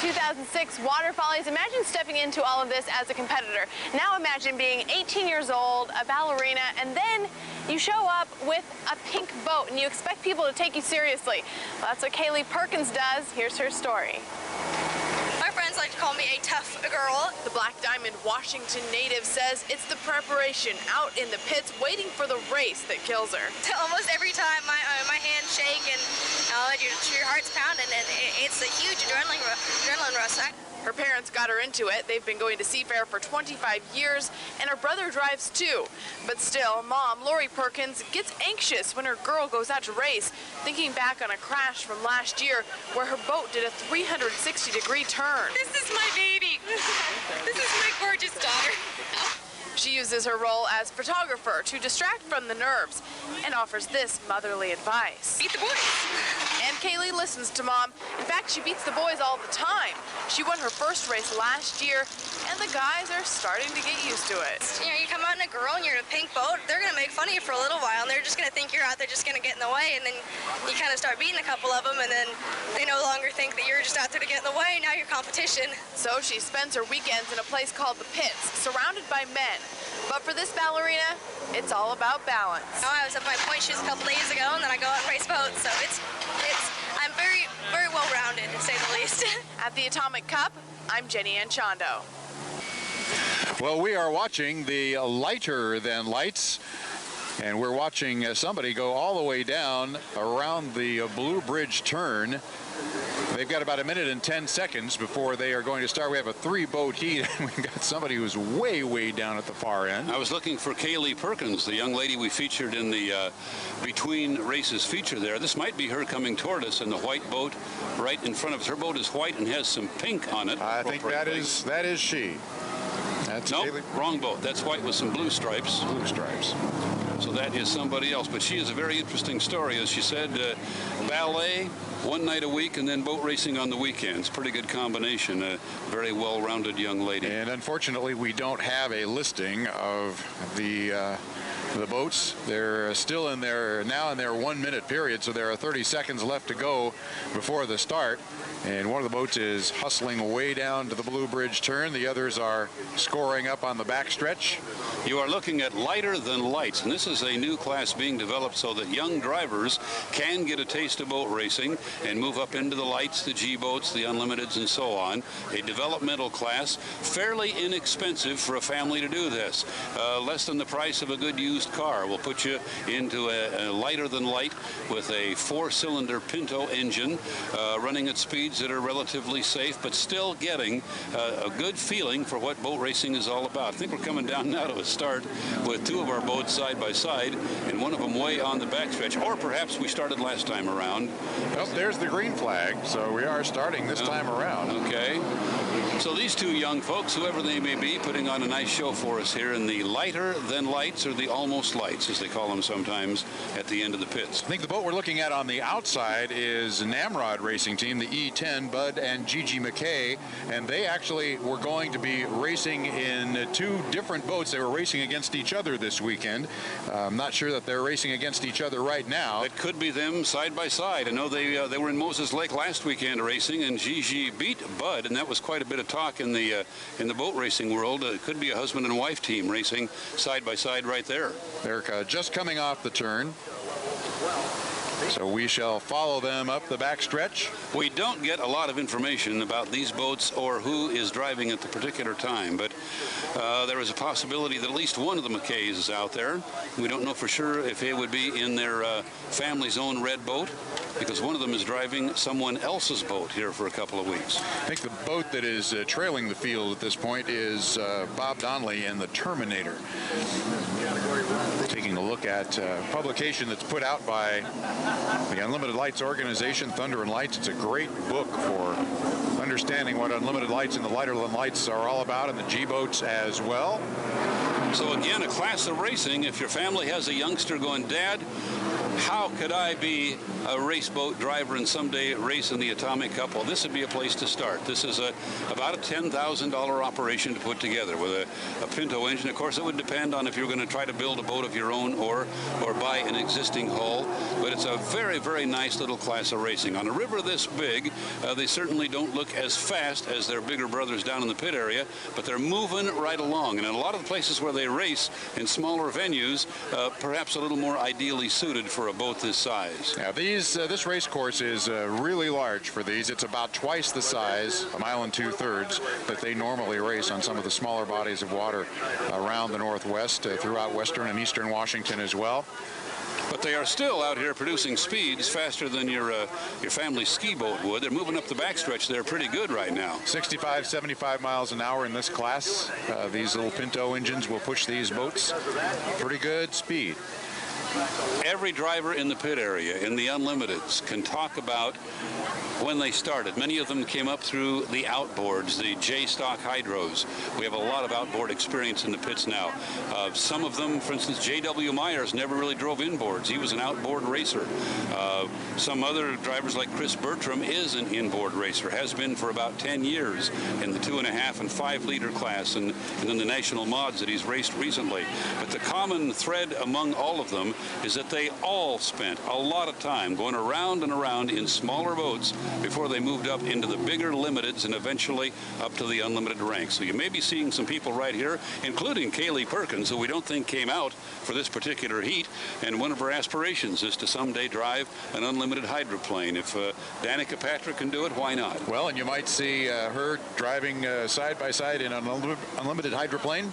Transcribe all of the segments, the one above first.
2006 Water Follies. Imagine stepping into all of this as a competitor. Now imagine being 18 years old, a ballerina, and then you show up with a pink boat and you expect people to take you seriously. Well, that's what Kaylee Perkins does. Here's her story. My friends like to call me a tough girl. The Black Diamond Washington native says it's the preparation out in the pits waiting for the race that kills her. Almost every time my hands shake and your heart's pounding, and it's a huge adrenaline rush. Her parents got her into it. They've been going to Seafair for 25 years, and her brother drives too. But still, Mom, Lori Perkins, gets anxious when her girl goes out to race, thinking back on a crash from last year where her boat did a 360-degree turn. This is my baby. This is my gorgeous daughter. She uses her role as photographer to distract from the nerves and offers this motherly advice. Beat the boys. And Kaylee listens to Mom. In fact, she beats the boys all the time. She won her first race last year, and the guys are starting to get used to it. You know, you come out in a girl and you're in a pink boat, they're going to make fun of you for a little while, and they're just going to think you're out there just going to get in the way, and then you kind of start beating a couple of them, and then they no longer think that you're just out there to get in the way, now you're competition. So she spends her weekends in a place called the Pits, surrounded by men. But for this ballerina, it's all about balance. I was at my point shoes a couple days ago, and then I go out and race boats, so I'm very, very well-rounded, to say the least. At the Atomic Cup, I'm Jenny Anchondo. Well, we are watching the lighter than lights, and we're watching somebody go all the way down around the Blue Bridge turn. They've got about 1 minute and 10 seconds before they are going to start. We have a 3-boat heat, and we've got somebody who's way, way down at the far end. I was looking for Kaylee Perkins, the young lady we featured in the Between Races feature there. This might be her coming toward us in the white boat right in front of us. Her boat is white and has some pink on it. I think that is she. That's nope, Kaylee. Wrong boat. That's white with some blue stripes. Blue stripes. So that is somebody else. But she is a very interesting story. As she said, ballet, 1 night a week, and then boat racing on the weekends. Pretty good combination. A very well-rounded young lady. And unfortunately, we don't have a listing of the boats. They're still in their 1-minute period, so there are 30 seconds left to go before the start. And one of the boats is hustling way down to the Blue Bridge turn. The others are scoring up on the backstretch. You are looking at lighter than lights, and this is a new class being developed so that young drivers can get a taste of boat racing and move up into the lights, the G-boats, the Unlimiteds, and so on. A developmental class, fairly inexpensive for a family to do this. Less than the price of a good used car. Will put you into a lighter than light with a 4-cylinder Pinto engine running at speeds that are relatively safe, but still getting a good feeling for what boat racing is all about. I think we're coming down now to a start with 2 of our boats side by side, and one of them way on the backstretch, or perhaps we started last time around. Well, there's the green flag, so we are starting this time around. Okay. So these 2 young folks, whoever they may be, putting on a nice show for us here in the lighter than lights, or the almost lights, as they call them sometimes, at the end of the pits. I think the boat we're looking at on the outside is Namrod Racing Team, the E10, Bud and Gigi McKay, and they actually were going to be racing in 2 different boats. They were racing against each other this weekend. I'm not sure that they're racing against each other right now. It could be them side by side. I know they were in Moses Lake last weekend racing, and Gigi beat Bud, and that was quite a bit of talk in the boat racing world. It could be a husband and wife team racing side by side right there. They're just coming off the turn. So we shall follow them up the backstretch. We don't get a lot of information about these boats or who is driving at the particular time, but there is a possibility that at least one of the McKays is out there. We don't know for sure if they would be in their family's own red boat, because one of them is driving someone else's boat here for a couple of weeks. I think the boat that is trailing the field at this point is Bob Donnelly and the Terminator. Taking a look at a publication that's put out by the Unlimited Lights organization, Thunder and Lights. It's a great book for understanding what Unlimited Lights and the lighter than lights are all about, and the G-boats as well. So again, a class of racing. If your family has a youngster going, Dad, how could I be a race boat driver and someday race in the Atomic Cup? Well, this would be a place to start. This is about a $10,000 operation to put together with a Pinto engine. Of course, it would depend on if you're going to try to build a boat of your own or buy an existing hull. But it's a very, very nice little class of racing. On a river this big, they certainly don't look as fast as their bigger brothers down in the pit area, but they're moving right along. And in a lot of the places where they race in smaller venues, perhaps a little more ideally suited for a boat this size. Yeah, this race course is really large for these. It's about twice the size, 1 2/3 miles, that they normally race on some of the smaller bodies of water around the Northwest, throughout western and eastern Washington as well. But they are still out here producing speeds faster than your family ski boat would. They're moving up the backstretch there pretty good right now. 65, 75 miles an hour in this class. These little Pinto engines will push these boats pretty good speed. Every driver in the pit area, in the Unlimiteds, can talk about when they started. Many of them came up through the outboards, the J-Stock Hydros. We have a lot of outboard experience in the pits now. Some of them, for instance, J.W. Myers never really drove inboards. He was an outboard racer. Some other drivers like Chris Bertram is an inboard racer, has been for about 10 years in the 2.5 and 5 liter class, and then the national mods that he's raced recently. But the common thread among all of them is that they all spent a lot of time going around and around in smaller boats before they moved up into the bigger limiteds and eventually up to the unlimited ranks. So you may be seeing some people right here, including Kaylee Perkins, who we don't think came out for this particular heat, and one of her aspirations is to someday drive an unlimited hydroplane. If Danica Patrick can do it, why not? Well, and you might see her driving side by side in an unlimited hydroplane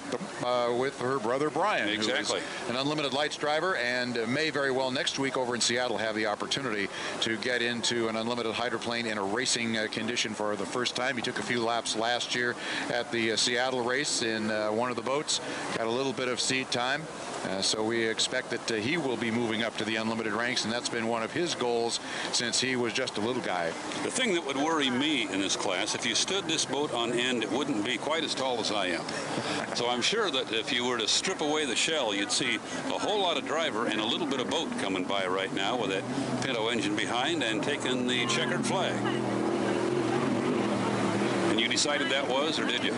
with her brother Brian, exactly, who is an unlimited lights driver, and may very well next week over in Seattle have the opportunity to get into an unlimited hydroplane in a racing condition for the first time. He took a few laps last year at the Seattle race in one of the boats, got a little bit of seat time. So we expect that he will be moving up to the unlimited ranks, and that's been one of his goals since he was just a little guy. The thing that would worry me in this class, if you stood this boat on end, it wouldn't be quite as tall as I am. So I'm sure that if you were to strip away the shell, you'd see a whole lot of driver and a little bit of boat coming by right now with that Pinto engine behind and taking the checkered flag. And you decided that was, or did you?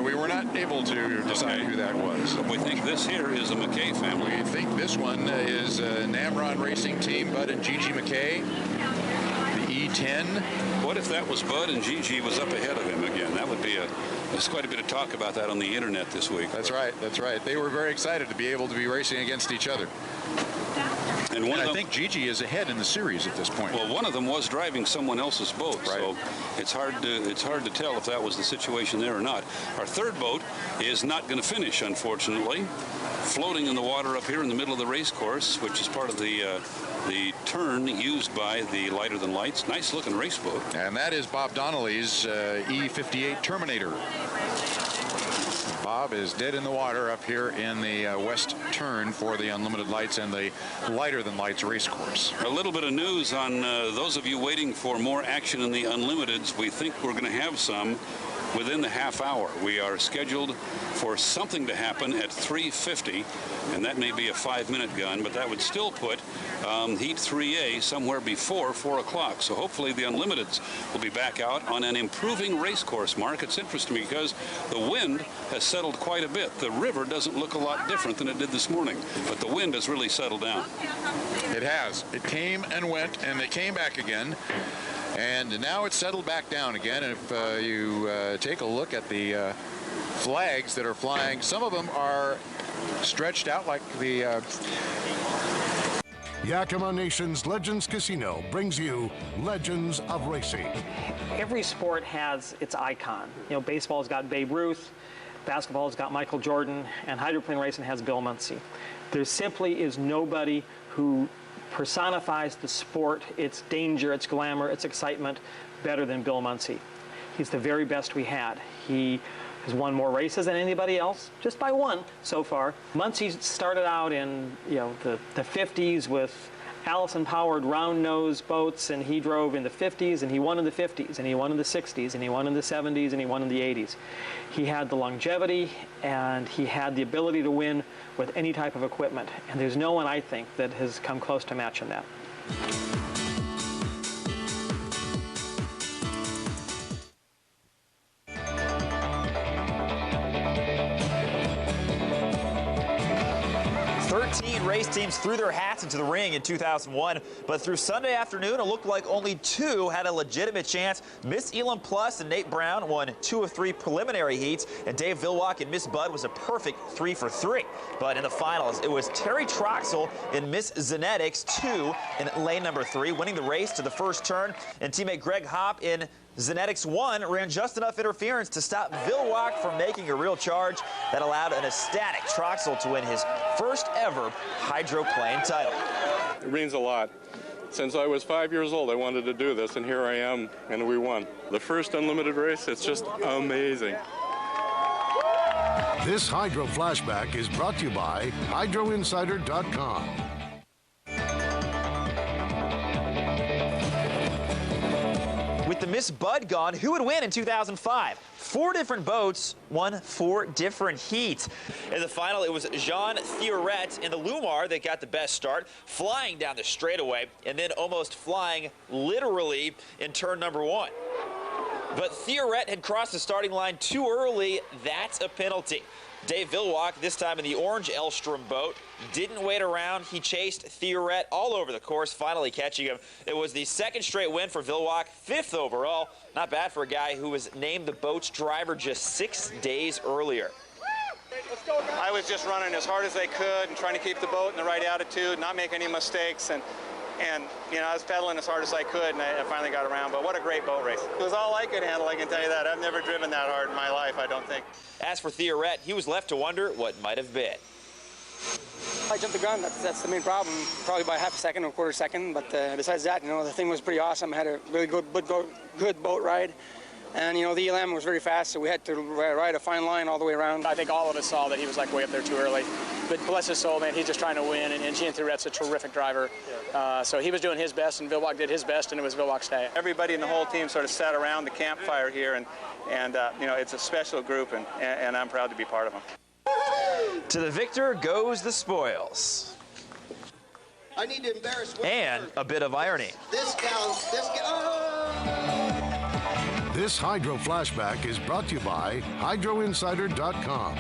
We were not able to decide who that was. But we think this here is a McKay family. We think this one is Namron Racing Team, Bud and Gigi McKay, the E10. What if that was Bud and Gigi was up ahead of him again? That would be there's quite a bit of talk about that on the internet this week. That's right, that's right. They were very excited to be able to be racing against each other. And I think Gigi is ahead in the series at this point. Well, one of them was driving someone else's boat, right. So it's hard to tell if that was the situation there or not. Our third boat is not going to finish, unfortunately, floating in the water up here in the middle of the race course, which is part of the turn used by the Lighter Than Lights. Nice looking race boat. And that is Bob Donnelly's E58 Terminator. Bob is dead in the water up here in the west turn for the Unlimited Lights and the Lighter Than Lights race course. A little bit of news on those of you waiting for more action in the Unlimiteds. We think we're going to have some within the half hour. We are scheduled for something to happen at 3:50, and that may be a 5-minute gun, but that would still put Heat 3A somewhere before 4 o'clock. So hopefully the Unlimiteds will be back out on an improving race course, Mark. It's interesting because the wind has settled quite a bit. The river doesn't look a lot different than it did this morning, but the wind has really settled down. It has. It came and went, and it came back again. And now it's settled back down again. And if you take a look at the flags that are flying, some of them are stretched out like the... Yakima Nation's Legends Casino brings you Legends of Racing. Every sport has its icon. You know, baseball's got Babe Ruth, basketball's got Michael Jordan, and hydroplane racing has Bill Muncy. There simply is nobody who personifies the sport, its danger, its glamour, its excitement better than Bill Muncy. He's the very best we had. He has won more races than anybody else, just by one so far. Muncy started out in the 50s with Allison-powered round-nose boats, and he drove in the 50s, and he won in the 50s, and he won in the 60s, and he won in the 70s, and he won in the 80s. He had the longevity, and he had the ability to win with any type of equipment. And there's no one, I think, that has come close to matching that. Race teams threw their hats into the ring in 2001, but through Sunday afternoon, it looked like only 2 had a legitimate chance. Miss Elam Plus and Nate Brown won 2 of 3 preliminary heats, and Dave Vilwalk and Miss Bud was a perfect 3 for 3. But in the finals, it was Terry Troxel and Miss Zenetics 2 in lane number 3, winning the race to the first turn, and teammate Greg Hopp in Zenetics 1 ran just enough interference to stop Vilwalk from making a real charge that allowed an ecstatic Troxel to win his first ever hydroplane title. It means a lot. Since I was 5 years old, I wanted to do this, and here I am, and we won. The first unlimited race, it's just amazing. This Hydro Flashback is brought to you by HydroInsider.com. With the Miss Bud gone, who would win in 2005? 4 different boats won 4 different heats. In the final, it was Jean Thioret in the Lumar that got the best start, flying down the straightaway and then almost flying literally in turn number 1. But Thioret had crossed the starting line too early. That's a penalty. Dave Vilwalk, this time in the orange Elstrom boat, didn't wait around. He chased Thioret all over the course, finally catching him. It was the 2nd straight win for Vilwalk, 5th overall. Not bad for a guy who was named the boat's driver just 6 days earlier. I was just running as hard as I could and trying to keep the boat in the right attitude, not make any mistakes, and you know, I was pedaling as hard as I could, and I finally got around. But what a great boat race. It was all I could handle, I can tell you that. I've never driven that hard in my life, I don't think. As for Thioret, he was left to wonder what might have been. I jumped the gun. That's the main problem. Probably by half a second or a quarter second. But besides that, you know, the thing was pretty awesome. I had a really good boat ride. And, you know, the ELM was very fast, so we had to ride a fine line all the way around. I think all of us saw that he was, like, way up there too early. But bless his soul, man, he's just trying to win, and Jean Thioret's a terrific driver. So he was doing his best, and Vilwalk did his best, and it was Vilwalk's day. Everybody in the whole team sort of sat around the campfire here, and you know, it's a special group, and I'm proud to be part of them. To the victor goes the spoils. I need to embarrass and a bit of irony. This gal. This Hydro Flashback is brought to you by HydroInsider.com.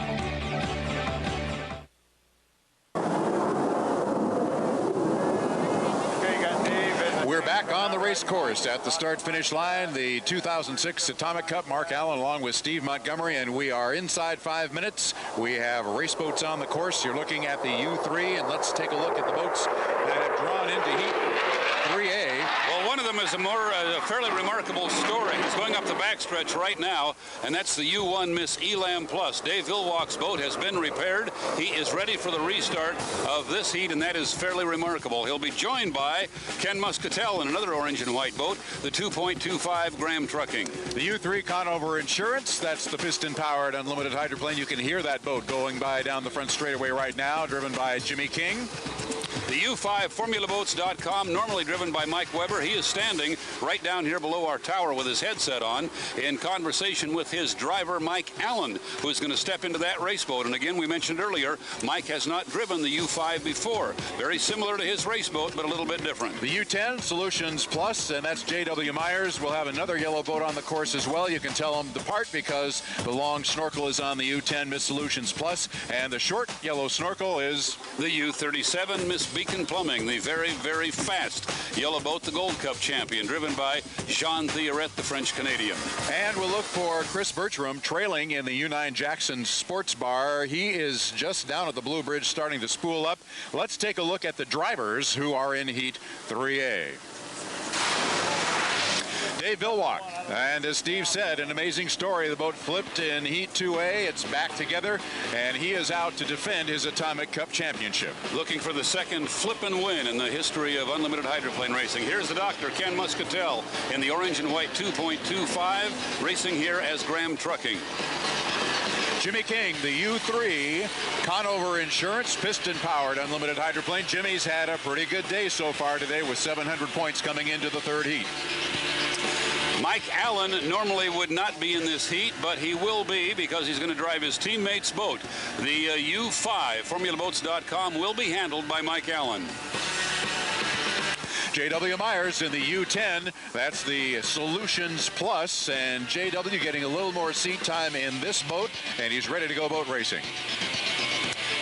We're back on the race course at the start-finish line. The 2006 Atomic Cup, Mark Allen along with Steve Montgomery, and we are inside 5 minutes. We have race boats on the course. You're looking at the U3, and let's take a look at the boats that have drawn into Heat 3A. Well, one of them is a fairly remarkable story. It's going up the backstretch right now, and that's the U1 Miss Elam Plus. Dave Vilwalk's boat has been repaired. He is ready for the restart of this heat, and that is fairly remarkable. He'll be joined by Ken Muscatel in another orange and white boat, the 2.25 Graham Trucking. The U3 Conover Insurance, that's the piston-powered unlimited hydroplane. You can hear that boat going by down the front straightaway right now, driven by Jimmy King. The U5 FormulaBoats.com, normally driven by Mike Weber. He is standing right down here below our tower with his headset on in conversation with his driver, Mike Allen, who is going to step into that race boat. And again, we mentioned earlier, Mike has not driven the U5 before. Very similar to his race boat, but a little bit different. The U10 Solutions Plus, and that's J.W. Myers. We'll have another yellow boat on the course as well. You can tell them apart because the long snorkel is on the U10 Miss Solutions Plus, and the short yellow snorkel is the U37 Miss Beacon Plumbing, the very, very fast yellow boat, the Gold Cup champion, driven by Jean Thioret, the French-Canadian. And we'll look for Chris Bertram trailing in the U9 Jackson Sports Bar. He is just down at the Blue Bridge starting to spool up. Let's take a look at the drivers who are in Heat 3A. Dave Vilwalk, and as Steve said, an amazing story. The boat flipped in Heat 2A. It's back together, and he is out to defend his Atomic Cup championship. Looking for the second flippin' win in the history of unlimited hydroplane racing. Here's the doctor, Ken Muscatel, in the orange and white 2.25, racing here as Graham Trucking. Jimmy King, the U3 Conover Insurance piston-powered unlimited hydroplane. Jimmy's had a pretty good day so far today with 700 points coming into the third heat. Mike Allen normally would not be in this heat, but he will be because he's going to drive his teammate's boat. The U5, FormulaBoats.com, will be handled by Mike Allen. J.W. Myers in the U10. That's the Solutions Plus, and J.W. getting a little more seat time in this boat, and he's ready to go boat racing.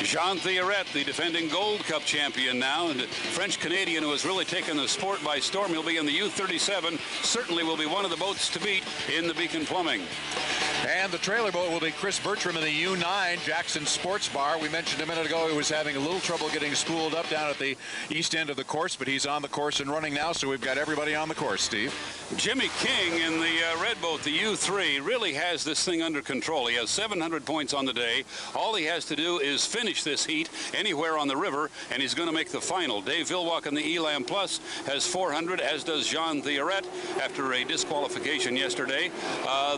Jean Theoret, the defending Gold Cup champion now, and the French-Canadian who has really taken the sport by storm. He'll be in the U37. Certainly will be one of the boats to beat in the Beacon Plumbing. And the trailer boat will be Chris Bertram in the U9 Jackson Sports Bar. We mentioned a minute ago he was having a little trouble getting spooled up down at the east end of the course, but he's on the course and running now, so we've got everybody on the course, Steve. Jimmy King in the red boat, the U3, really has this thing under control. He has 700 points on the day. All he has to do is finish this heat anywhere on the river, and he's going to make the final. Dave Villwock in the Elam Plus has 400, as does Jean Theoret after a disqualification yesterday.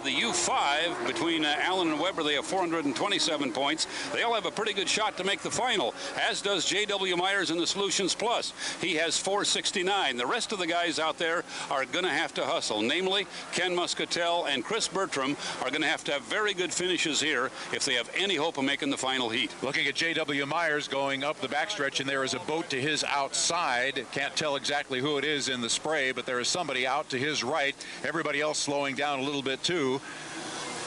The U5, between Allen and Weber, they have 427 points. They all have a pretty good shot to make the final, as does J.W. Myers in the Solutions Plus. He has 469. The rest of the guys out there are going to have to hustle. Namely, Ken Muscatel and Chris Bertram are going to have very good finishes here if they have any hope of making the final heat. Looking at J.W. Myers going up the backstretch, and there is a boat to his outside. Can't tell exactly who it is in the spray, but there is somebody out to his right. Everybody else slowing down a little bit too.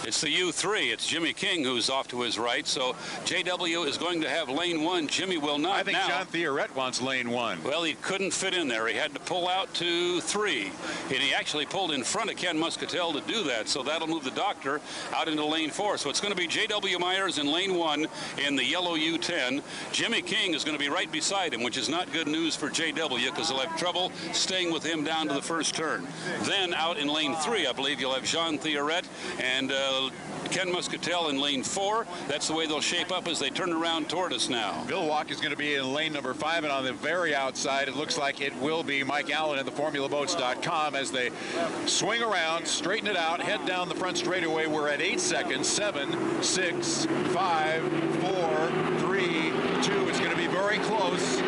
It's the U3. It's Jimmy King who's off to his right. So J.W. is going to have lane one. Jimmy will not. I think now. Jean Theoret wants lane one. Well, he couldn't fit in there. He had to pull out to 3. And he actually pulled in front of Ken Muscatel to do that. So that'll move the doctor out into lane 4. So it's going to be J.W. Myers in lane 1 in the yellow U10. Jimmy King is going to be right beside him, which is not good news for J.W. because they'll have trouble staying with him down to the first turn. Then out in lane 3, I believe you'll have Jean Theoret and Ken Muscatel in lane 4. That's the way they'll shape up as they turn around toward us now. Villwock is going to be in lane number 5, and on the very outside, it looks like it will be Mike Allen at the FormulaBoats.com as they swing around, straighten it out, head down the front straightaway. We're at 8 seconds. 7, 6, 5, 4, 3, 2. It's going to be very close.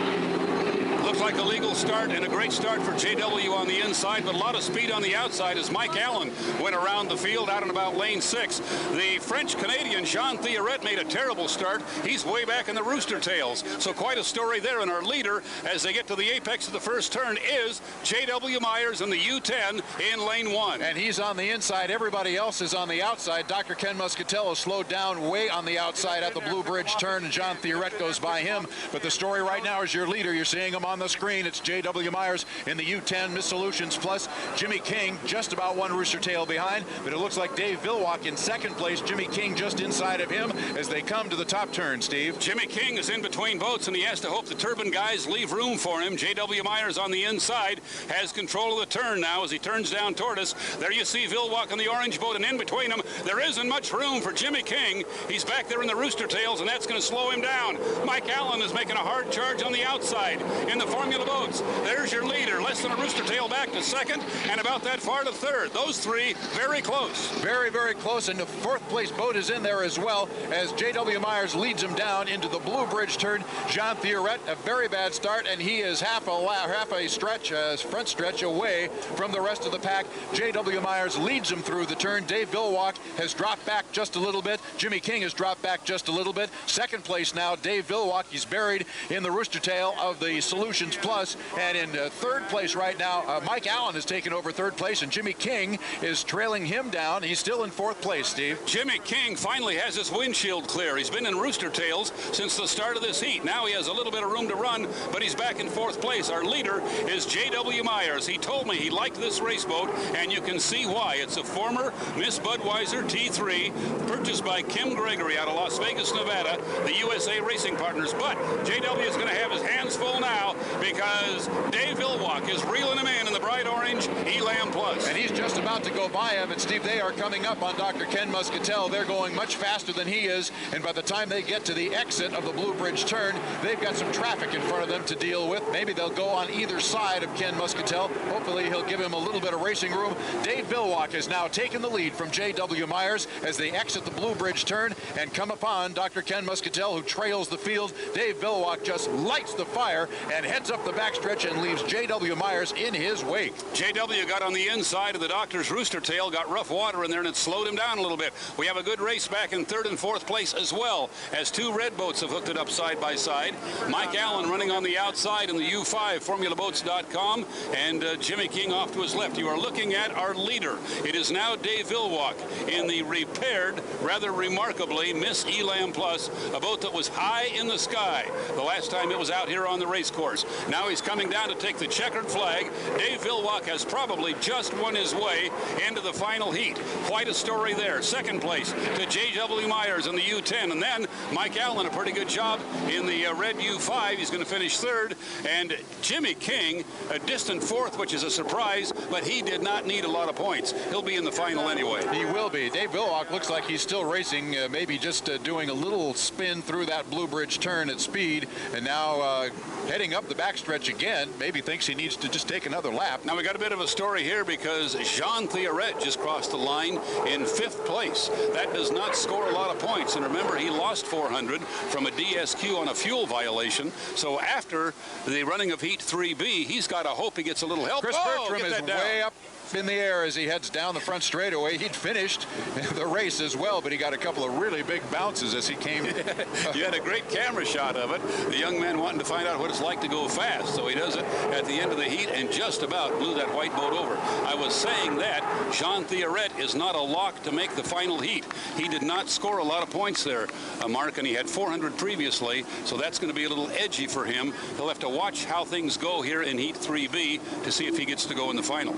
Looks like a legal start and a great start for J.W. on the inside, but a lot of speed on the outside as Mike Allen went around the field out in about lane 6. The French-Canadian Jean Theoret made a terrible start. He's way back in the rooster tails. So quite a story there. And our leader, as they get to the apex of the first turn, is J.W. Myers in the U10 in lane 1. And he's on the inside. Everybody else is on the outside. Dr. Ken Muscatel slowed down way on the outside at the Blue Bridge turn, and Jean Theoret goes by him. But the story right now is your leader. You're seeing him on the screen. It's J.W. Myers in the U10 Miss Solutions Plus. Jimmy King just about one rooster tail behind, but it looks like Dave Villwock in second place. Jimmy King just inside of him as they come to the top turn, Steve. Jimmy King is in between boats, and he has to hope the turbine guys leave room for him. J.W. Myers on the inside has control of the turn now as he turns down toward us. There you see Villwock on the orange boat, and in between them, there isn't much room for Jimmy King. He's back there in the rooster tails, and that's going to slow him down. Mike Allen is making a hard charge on the outside in the Formula Boats. There's your leader, less than a rooster tail back to second, and about that far to third. Those three very close. Very, very close, and the fourth place boat is in there as well as J.W. Myers leads him down into the Blue Bridge turn. Jean Theoret, a very bad start, and he is half a stretch, front stretch away from the rest of the pack. J.W. Myers leads him through the turn. Dave Villwock has dropped back just a little bit. Jimmy King has dropped back just a little bit. Second place now, Dave Villwock. He's buried in the rooster tail of the Solutions Plus. And in third place right now, Mike Allen has taken over third place, and Jimmy King is trailing him down. He's still in fourth place, Steve. Jimmy King finally has his windshield clear. He's been in rooster tails since the start of this heat. Now he has a little bit of room to run, but he's back in fourth place. Our leader is J.W. Myers. He told me he liked this race boat, and you can see why. It's a former Miss Budweiser T3 purchased by Kim Gregory out of Las Vegas, Nevada, the USA Racing Partners. But J.W. is going to have his hands full now because Dave Villwalk is reeling him in the bright orange Elam Plus. And he's just about to go by him. And Steve, they are coming up on Dr. Ken Muscatel. They're going much faster than he is. And by the time they get to the exit of the Blue Bridge turn, they've got some traffic in front of them to deal with. Maybe they'll go on either side of Ken Muscatel. Hopefully he'll give him a little bit of racing room. Dave Villwalk has now taken the lead from J.W. Myers as they exit the Blue Bridge turn and come upon Dr. Ken Muscatel, who trails the field. Dave Villwalk just lights the fire and heads up the backstretch and leaves J.W. Myers in his wake. J.W. got on the inside of the doctor's rooster tail, got rough water in there, and it slowed him down a little bit. We have a good race back in third and fourth place as well, as two red boats have hooked it up side by side. Mike Allen running on the outside in the U5, formulaboats.com, and Jimmy King off to his left. You are looking at our leader. It is now Dave Villwalk in the repaired, rather remarkably, Miss Elam Plus, a boat that was high in the sky the last time it was out here on the race course. Now he's coming down to take the checkered flag. Dave Villwalk has probably just won his way into the final heat. Quite a story there. Second place to J.W. Myers in the U10, and then Mike Allen, a pretty good job in the red U5. He's going to finish third, and Jimmy King a distant fourth, which is a surprise, but he did not need a lot of points. He'll be in the final anyway. He will be. Dave Villwalk looks like he's still racing, maybe just doing a little spin through that Blue Bridge turn at speed, and now heading up the backstretch again. Maybe thinks he needs to just take another lap. Now we got a bit of a story here because Jean Theoret just crossed the line in fifth place. That does not score a lot of points, and remember, he lost 400 from a DSQ on a fuel violation. So after the running of Heat 3B, he's got to hope he gets a little help. Chris Bertram is way up in the air as he heads down the front straightaway. He'd finished the race as well, but he got a couple of really big bounces as he came. You had a great camera shot of it. The young man wanting to find out what it's like to go fast, so he does it at the end of the heat and just about blew that white boat over. I was saying that Jean Theoret is not a lock to make the final heat. He did not score a lot of points there, Mark, and he had 400 previously, so that's going to be a little edgy for him. He'll have to watch how things go here in Heat 3B to see if he gets to go in the final.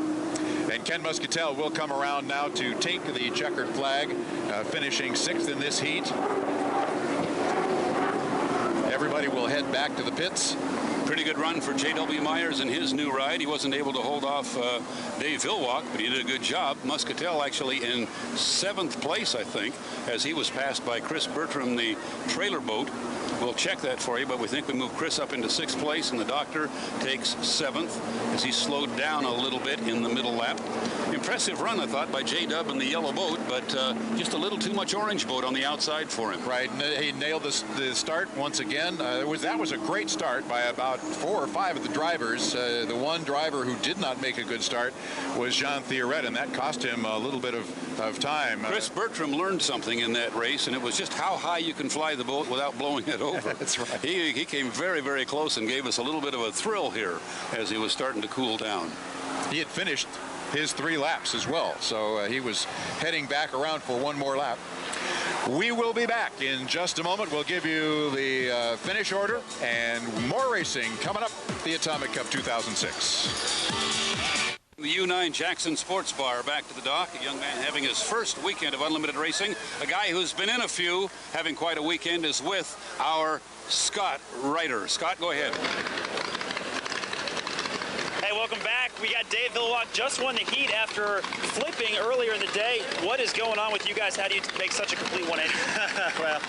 And Ken Muscatel will come around now to take the checkered flag, finishing sixth in this heat. Everybody will head back to the pits. Pretty good run for J.W. Myers in his new ride. He wasn't able to hold off Dave Villwalk, but he did a good job. Muscatel actually in seventh place, I think, as he was passed by Chris Bertram, the trailer boat. We'll check that for you, but we think we move Chris up into sixth place, and the doctor takes seventh as he slowed down a little bit in the middle lap. Impressive run, I thought, by J-Dub in the yellow boat, but just a little too much orange boat on the outside for him. Right, he nailed the start once again. That was a great start by about 4 or 5 of the drivers. The one driver who did not make a good start was Jean Theoret, and that cost him a little bit of time. Chris Bertram learned something in that race, and it was just how high you can fly the boat without blowing it over. That's right. He came very, very close and gave us a little bit of a thrill here as he was starting to cool down. He had finished his 3 laps as well, so he was heading back around for one more lap. We will be back in just a moment. We'll give you the finish order and more racing coming up at the Atomic Cup 2006. The U9 Jackson Sports Bar back to the dock. A young man having his first weekend of unlimited racing. A guy who's been in a few, having quite a weekend, is with our Scott Ryder. Scott, go ahead. Hey, welcome back. We got Dave Villwalk, just won the heat after flipping earlier in the day. What is going on with you guys? How do you make such a complete 180? Well,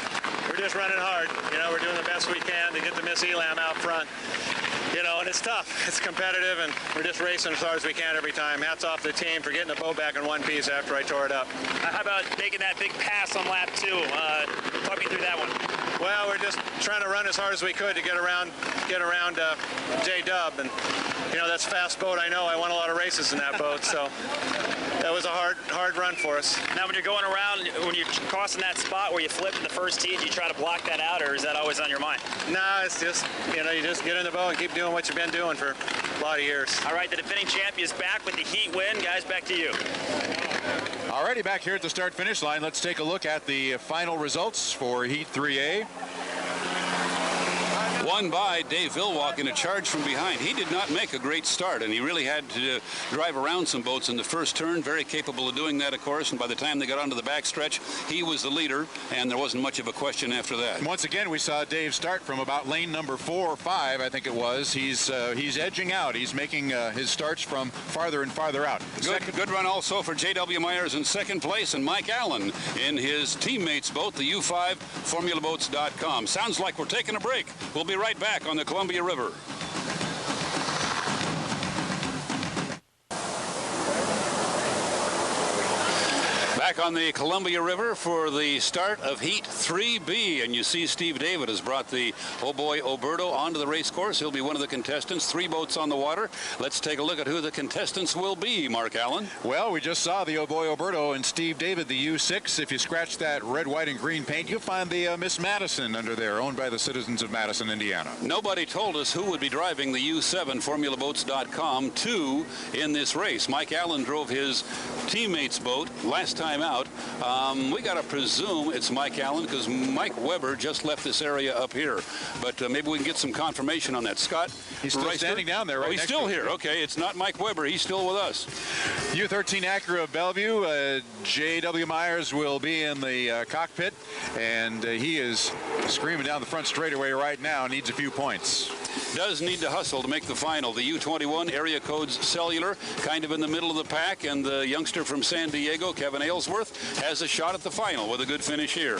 we're just running hard. You know, we're doing the best we can to get the Miss Elam out front. You know, and it's tough. It's competitive, and we're just racing as hard as we can every time. Hats off to the team for getting the boat back in one piece after I tore it up. How about making that big pass on lap 2? Talk me through that one. Well, we're just trying to run as hard as we could to get around J-Dub, and you know, that's a fast boat. I know. I won a lot of races in that boat, so that was a hard run for us. Now, when you're going around, when you're crossing that spot where you flipped in the first heat, do you try to block that out, or is that always on your mind? Nah, it's just, you know, you just get in the boat and keep doing what you've been doing for a lot of years. All right, the defending champion is back with the heat win. Guys, back to you. Alrighty, back here at the start-finish line, let's take a look at the final results for Heat 3A. won by Dave Villwalk in a charge from behind. He did not make a great start, and he really had to drive around some boats in the first turn. Very capable of doing that, of course, and by the time they got onto the backstretch, he was the leader, and there wasn't much of a question after that. Once again, we saw Dave start from about lane number 4 or 5, I think it was. He's edging out. He's making his starts from farther and farther out. Good run also for J.W. Myers in second place, and Mike Allen in his teammates' boat, the U5, formulaboats.com. Sounds like we're taking a break. We'll be right back on the Columbia River. Back on the Columbia River for the start of Heat 3B, and you see Steve David has brought the Oh Boy Oberto onto the race course. He'll be one of the contestants. 3 boats on the water. Let's take a look at who the contestants will be, Mark Allen. Well, we just saw the Oh Boy Oberto and Steve David, the U6. If you scratch that red, white, and green paint, you'll find the Miss Madison under there, owned by the citizens of Madison, Indiana. Nobody told us who would be driving the U7 formulaboats.com 2 in this race. Mike Allen drove his teammate's boat last time out. We got to presume it's Mike Allen because Mike Weber just left this area up here. But maybe we can get some confirmation on that. Scott? He's still standing down there, right? Oh, he's still here. Okay, it's not Mike Weber. He's still with us. U13 Acura of Bellevue. J.W. Myers will be in the cockpit, and he is screaming down the front straightaway right now. Needs a few points. Does need to hustle to make the final. The U21 area codes cellular kind of in the middle of the pack, and the youngster from San Diego, Kevin Aylesworth, has a shot at the final with a good finish here.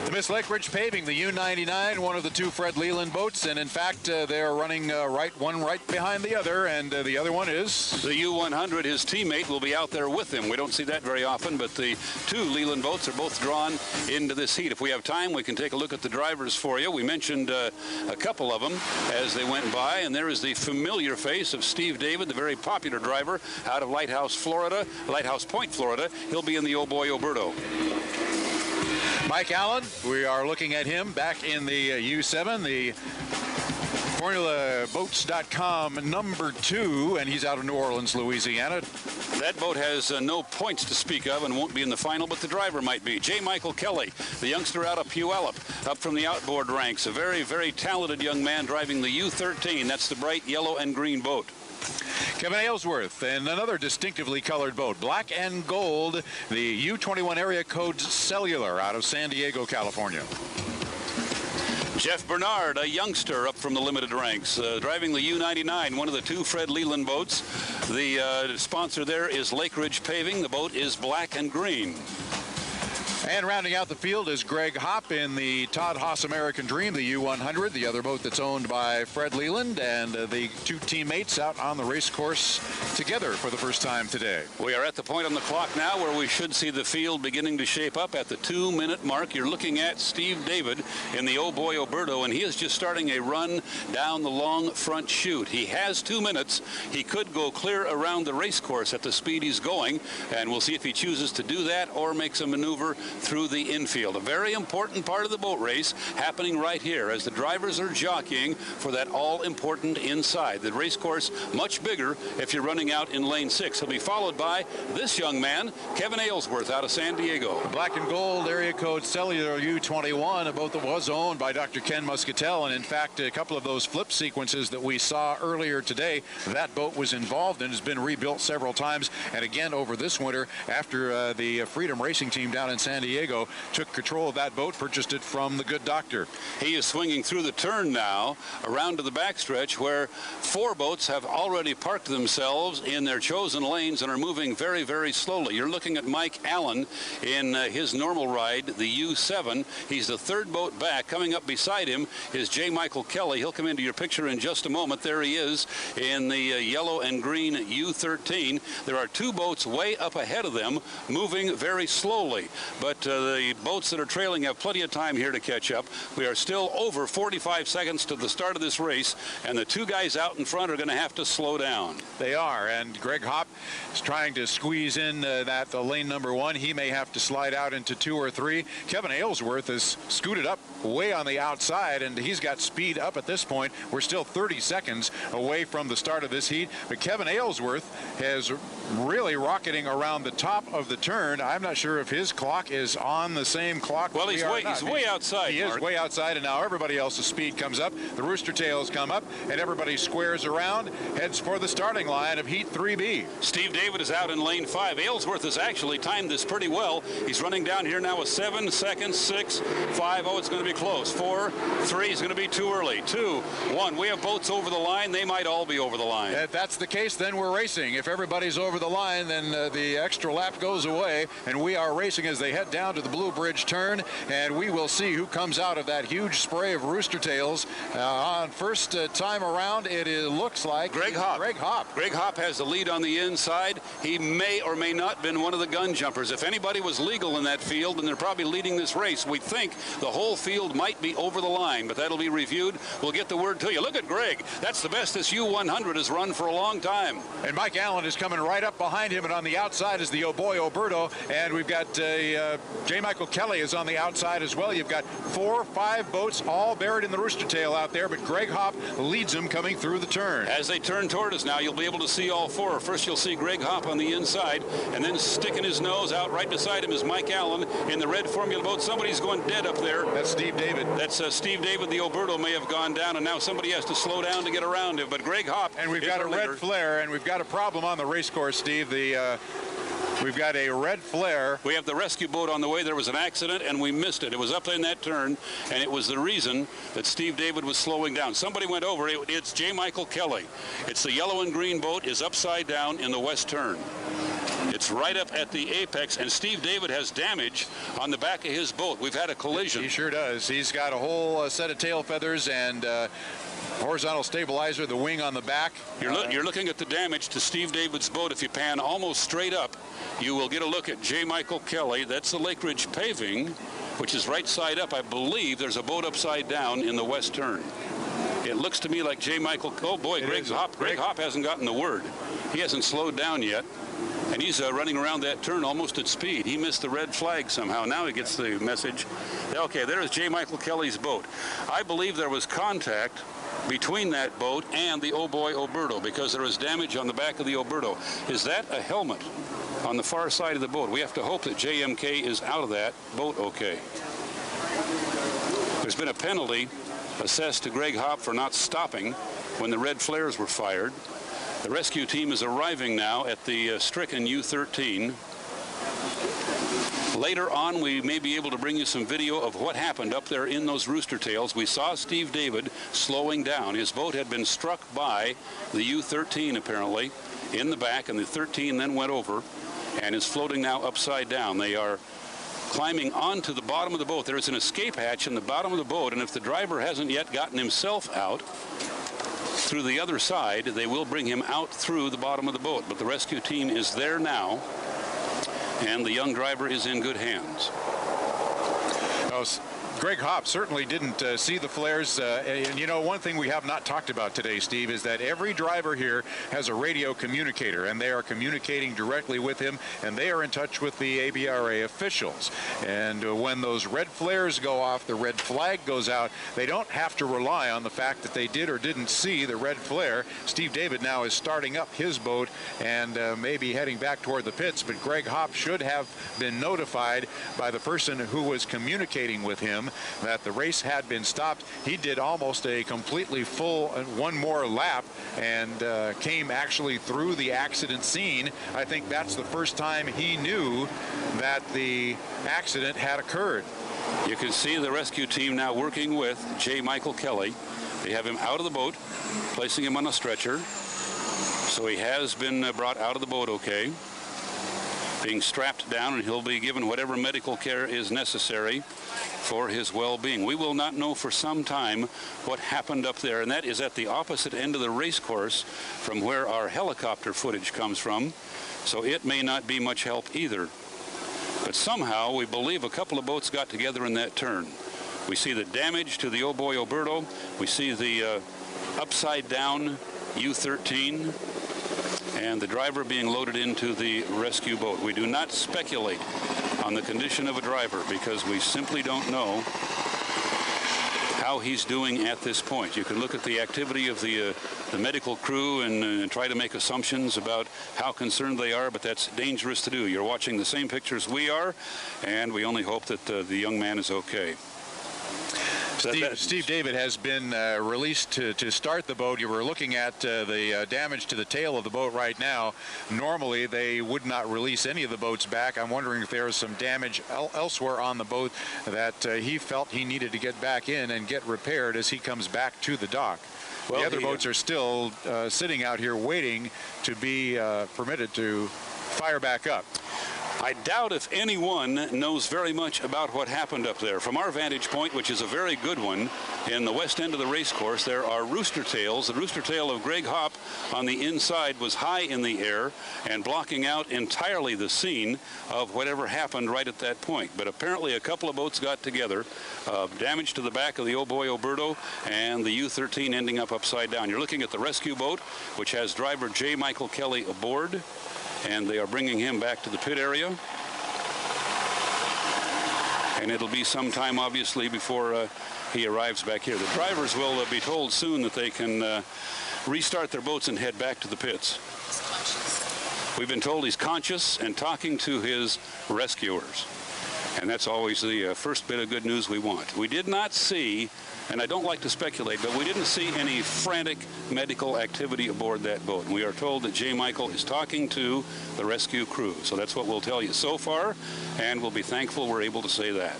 The Miss Lake Ridge Paving, the U99, one of the 2 Fred Leland boats, and in fact they're running one right behind the other, and the other one is the U100. His teammate will be out there with him. We don't see that very often, but the 2 Leland boats are both drawn into this heat. If we have time, we can take a look at the drivers for you. We mentioned a couple of them as they went by, and there is the familiar face of Steve David, the very popular driver out of Lighthouse Point, Florida. He'll be in the Oh Boy Oberto. Mike Allen, we are looking at him back in the U7, the formulaboats.com number 2, and he's out of New Orleans, Louisiana. That boat has no points to speak of and won't be in the final, but the driver might be. J. Michael Kelly, the youngster out of Puyallup, up from the outboard ranks. A very, very talented young man driving the U13. That's the bright yellow and green boat. Kevin Aylesworth and another distinctively colored boat, black and gold, the U21 area codes cellular out of San Diego, California. Jeff Bernard, a youngster up from the limited ranks, driving the U99, one of the 2 Fred Leland boats. The sponsor there is Lake Ridge Paving. The boat is black and green. And rounding out the field is Greg Hopp in the Todd Haas American Dream, the U100, the other boat that's owned by Fred Leland, and the 2 teammates out on the race course together for the first time today. We are at the point on the clock now where we should see the field beginning to shape up at the 2-minute mark. You're looking at Steve David in the Oh Boy Oberto, and he is just starting a run down the long front chute. He has 2 minutes. He could go clear around the race course at the speed he's going, and we'll see if he chooses to do that or makes a maneuver through the infield. A very important part of the boat race happening right here as the drivers are jockeying for that all-important inside. The race course much bigger if you're running out in lane 6. He'll be followed by this young man, Kevin Aylesworth out of San Diego. The black and gold area code cellular U21, a boat that was owned by Dr. Ken Muscatel, and in fact a couple of those flip sequences that we saw earlier today, that boat was involved and has been rebuilt several times, and again over this winter after the Freedom Racing Team down in San Diego took control of that boat, purchased it from the good doctor. He is swinging through the turn now around to the backstretch where 4 boats have already parked themselves in their chosen lanes and are moving very, very slowly. You're looking at Mike Allen in his normal ride, the U7. He's the 3rd boat back. Coming up beside him is J. Michael Kelly. He'll come into your picture in just a moment. There he is in the yellow and green U13. There are 2 boats way up ahead of them moving very slowly, but the boats that are trailing have plenty of time here to catch up. We are still over 45 seconds to the start of this race, and the 2 guys out in front are going to have to slow down. They are, and Greg Hopp is trying to squeeze in lane number 1. He may have to slide out into 2 or 3. Kevin Aylesworth has scooted up way on the outside, and he's got speed up at this point. We're still 30 seconds away from the start of this heat, but Kevin Aylesworth has really rocketing around the top of the turn. I'm not sure if his clock is on the same clock. Well, he's way outside. He is way outside, and now everybody else's speed comes up. The Rooster Tails come up, and everybody squares around, heads for the starting line of Heat 3B. Steve David is out in lane 5. Aylesworth has actually timed this pretty well. He's running down here now with 7 seconds, 6, 5. Oh, it's going to be close. 4, 3. It's going to be too early. 2, 1. We have boats over the line. They might all be over the line. If that's the case, then we're racing. If everybody's over the line, then the extra lap goes away, and we are racing as they head down to the Blue Bridge turn, and we will see who comes out of that huge spray of Rooster Tails. On first time around, it looks like Greg Hopp. Greg Hopp has the lead on the inside. He may or may not have been one of the gun jumpers. If anybody was legal in that field, and they're probably leading this race, we think the whole field might be over the line, but that'll be reviewed. We'll get the word to you. Look at Greg. That's the best this U100 has run for a long time. And Mike Allen is coming right up behind him, and on the outside is the Oh Boy Oberto, and we've got J. Michael Kelly is on the outside as well. You've got 4 or 5 boats all buried in the Rooster Tail out there, but Greg Hopp leads them coming through the turn. As they turn toward us now, you'll be able to see all 4. First, you'll see Greg Hopp on the inside, and then sticking his nose out right beside him is Mike Allen in the red Formula boat. Somebody's going dead up there. That's Steve David. That's Steve David. The Oberto may have gone down, and now somebody has to slow down to get around him. But Greg Hopp. And we've got a red flare, and we've got a problem on the race course, Steve. We've got a red flare. We have the rescue boat on the way. There was an accident, and we missed it. It was up in that turn, and it was the reason that Steve David was slowing down. Somebody went over. It's J. Michael Kelly. It's the yellow and green boat is upside down in the west turn. It's right up at the apex, and Steve David has damage on the back of his boat. We've had a collision. He sure does. He's got a whole set of tail feathers and horizontal stabilizer, the wing on the back. You're looking at the damage to Steve David's boat. If you pan almost straight up, you will get a look at J. Michael Kelly. That's the Lake Ridge paving, which is right side up. I believe there's a boat upside down in the west turn. It looks to me like J. Michael. Oh boy, Greg Hopp hasn't gotten the word. He hasn't slowed down yet, and he's running around that turn almost at speed. He missed the red flag somehow. Now he gets the message. Okay, there is J. Michael Kelly's boat. I believe there was contact between that boat and the Oh Boy Oberto, because there is damage on the back of the Oberto. Is that a helmet on the far side of the boat? We have to hope that JMK is out of that boat okay. There's been a penalty assessed to Greg Hopp for not stopping when the red flares were fired. The rescue team is arriving now at the stricken U-13. Later on, we may be able to bring you some video of what happened up there in those Rooster Tails. We saw Steve David slowing down. His boat had been struck by the U-13 apparently in the back, and the 13 then went over and is floating now upside down. They are climbing onto the bottom of the boat. There is an escape hatch in the bottom of the boat, and if the driver hasn't yet gotten himself out through the other side, they will bring him out through the bottom of the boat. But the rescue team is there now, and the young driver is in good hands. Greg Hopp certainly didn't see the flares. And you know, one thing we have not talked about today, Steve, is that every driver here has a radio communicator, and they are communicating directly with him, and they are in touch with the ABRA officials. And when those red flares go off, the red flag goes out, they don't have to rely on the fact that they did or didn't see the red flare. Steve David now is starting up his boat and maybe heading back toward the pits, but Greg Hopp should have been notified by the person who was communicating with him that the race had been stopped. He did almost a completely full one more lap and came actually through the accident scene. I think that's the first time he knew that the accident had occurred. You can see the rescue team now working with J. Michael Kelly. They have him out of the boat, placing him on a stretcher. So he has been brought out of the boat okay, being strapped down, and he'll be given whatever medical care is necessary for his well-being. We will not know for some time what happened up there, and that is at the opposite end of the race course from where our helicopter footage comes from, so it may not be much help either. But somehow we believe a couple of boats got together in that turn. We see the damage to the Oh Boy Oberto. We see the upside down U-13 and the driver being loaded into the rescue boat. We do not speculate on the condition of a driver because we simply don't know how he's doing at this point. You can look at the activity of the medical crew and try to make assumptions about how concerned they are, but that's dangerous to do. You're watching the same pictures we are, and we only hope that the young man is okay. Steve David has been released to start the boat. You were looking at the damage to the tail of the boat right now. Normally, they would not release any of the boats back. I'm wondering if there is some damage elsewhere on the boat that he felt he needed to get back in and get repaired as he comes back to the dock. Well, the other boats are still sitting out here waiting to be permitted to fire back up. I doubt if anyone knows very much about what happened up there. From our vantage point, which is a very good one, in the west end of the race course, there are rooster tails. The rooster tail of Greg Hopp on the inside was high in the air and blocking out entirely the scene of whatever happened right at that point. But apparently a couple of boats got together, damage to the back of the Oh Boy Oberto and the U-13 ending up upside down. You're looking at the rescue boat, which has driver J. Michael Kelly aboard, and they are bringing him back to the pit area. And it'll be some time, obviously, before he arrives back here. The drivers will be told soon that they can restart their boats and head back to the pits. We've been told he's conscious and talking to his rescuers. And that's always the first bit of good news we want. We did not see, and I don't like to speculate, but we didn't see any frantic medical activity aboard that boat. And we are told that J. Michael is talking to the rescue crew. So that's what we'll tell you so far, and we'll be thankful we're able to say that.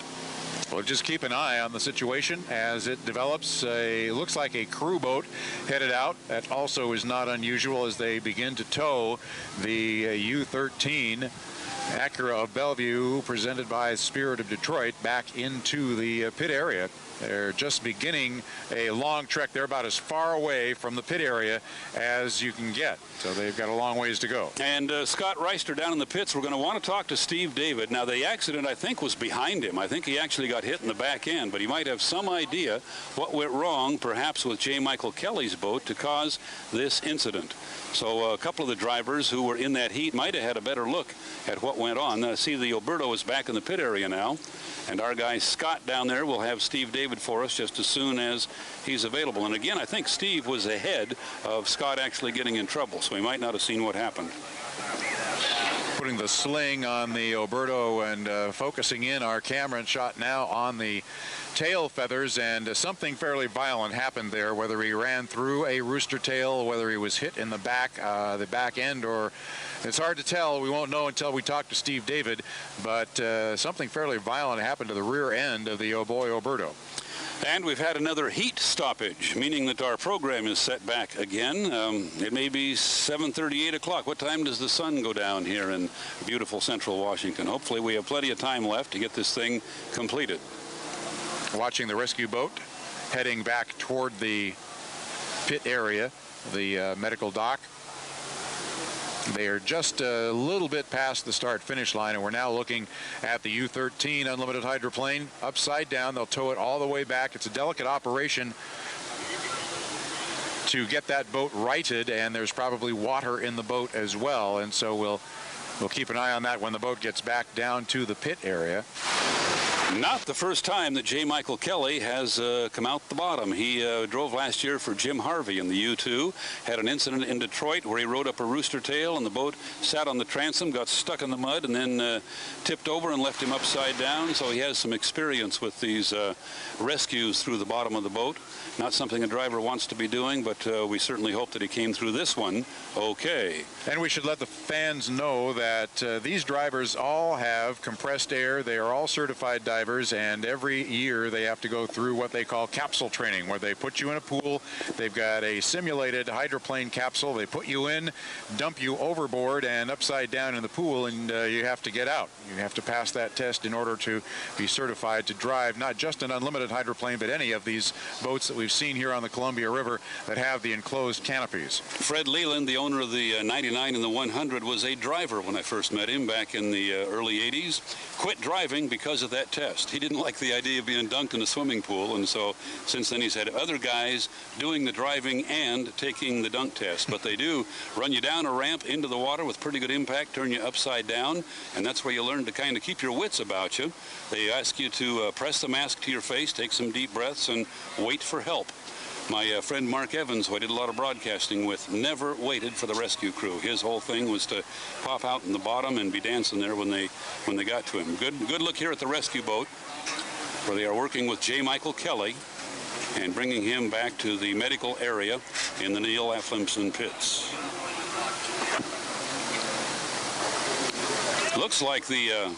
Well, just keep an eye on the situation as it develops. Looks like a crew boat headed out. That also is not unusual as they begin to tow the U-13 Acura of Bellevue, presented by Spirit of Detroit, back into the pit area. They're just beginning a long trek. They're about as far away from the pit area as you can get. So they've got a long ways to go. And Scott Reister down in the pits, we're going to want to talk to Steve David. Now, the accident, I think, was behind him. I think he actually got hit in the back end, but he might have some idea what went wrong, perhaps with J. Michael Kelly's boat, to cause this incident. So a couple of the drivers who were in that heat might have had a better look at what went on. See, the Oberto is back in the pit area now, and our guy Scott down there will have Steve David for us just as soon as he's available. And again, I think Steve was ahead of Scott actually getting in trouble, so he might not have seen what happened. Putting the sling on the Oberto and focusing in our camera shot now on the tail feathers, and something fairly violent happened there, whether he ran through a rooster tail, whether he was hit in the back end, or it's hard to tell. We won't know until we talk to Steve David, but something fairly violent happened to the rear end of the Oh Boy Oberto. And we've had another heat stoppage, meaning that our program is set back again. It may be 7:30, 8 o'clock. What time does the sun go down here in beautiful central Washington? Hopefully we have plenty of time left to get this thing completed. Watching the rescue boat heading back toward the pit area, the medical dock. They are just a little bit past the start-finish line, and we're now looking at the U-13 unlimited hydroplane upside down. They'll tow it all the way back. It's a delicate operation to get that boat righted, and there's probably water in the boat as well, and so we'll keep an eye on that when the boat gets back down to the pit area. Not the first time that J. Michael Kelly has come out the bottom. He drove last year for Jim Harvey in the U2, had an incident in Detroit where he rode up a rooster tail and the boat sat on the transom, got stuck in the mud, and then tipped over and left him upside down. So he has some experience with these rescues through the bottom of the boat. Not something a driver wants to be doing, but we certainly hope that he came through this one okay. And we should let the fans know that these drivers all have compressed air. They are all certified divers, and every year they have to go through what they call capsule training, where they put you in a pool. They've got a simulated hydroplane capsule. They put you in, dump you overboard and upside down in the pool, and you have to get out. You have to pass that test in order to be certified to drive not just an unlimited hydroplane, but any of these boats that we've seen here on the Columbia River that have the enclosed canopies. Fred Leland, the owner of the 99 and the 100, was a driver when when I first met him back in the early 80s. Quit driving because of that test. He didn't like the idea of being dunked in a swimming pool, and so since then he's had other guys doing the driving and taking the dunk test. But they do run you down a ramp into the water with pretty good impact, turn you upside down, and that's where you learn to kind of keep your wits about you. They ask you to press the mask to your face, take some deep breaths, and wait for help. My friend Mark Evans, who I did a lot of broadcasting with, never waited for the rescue crew. His whole thing was to pop out in the bottom and be dancing there when they got to him. Good look here at the rescue boat, where they are working with J. Michael Kelly and bringing him back to the medical area in the Neil Afflimson pits. Looks like a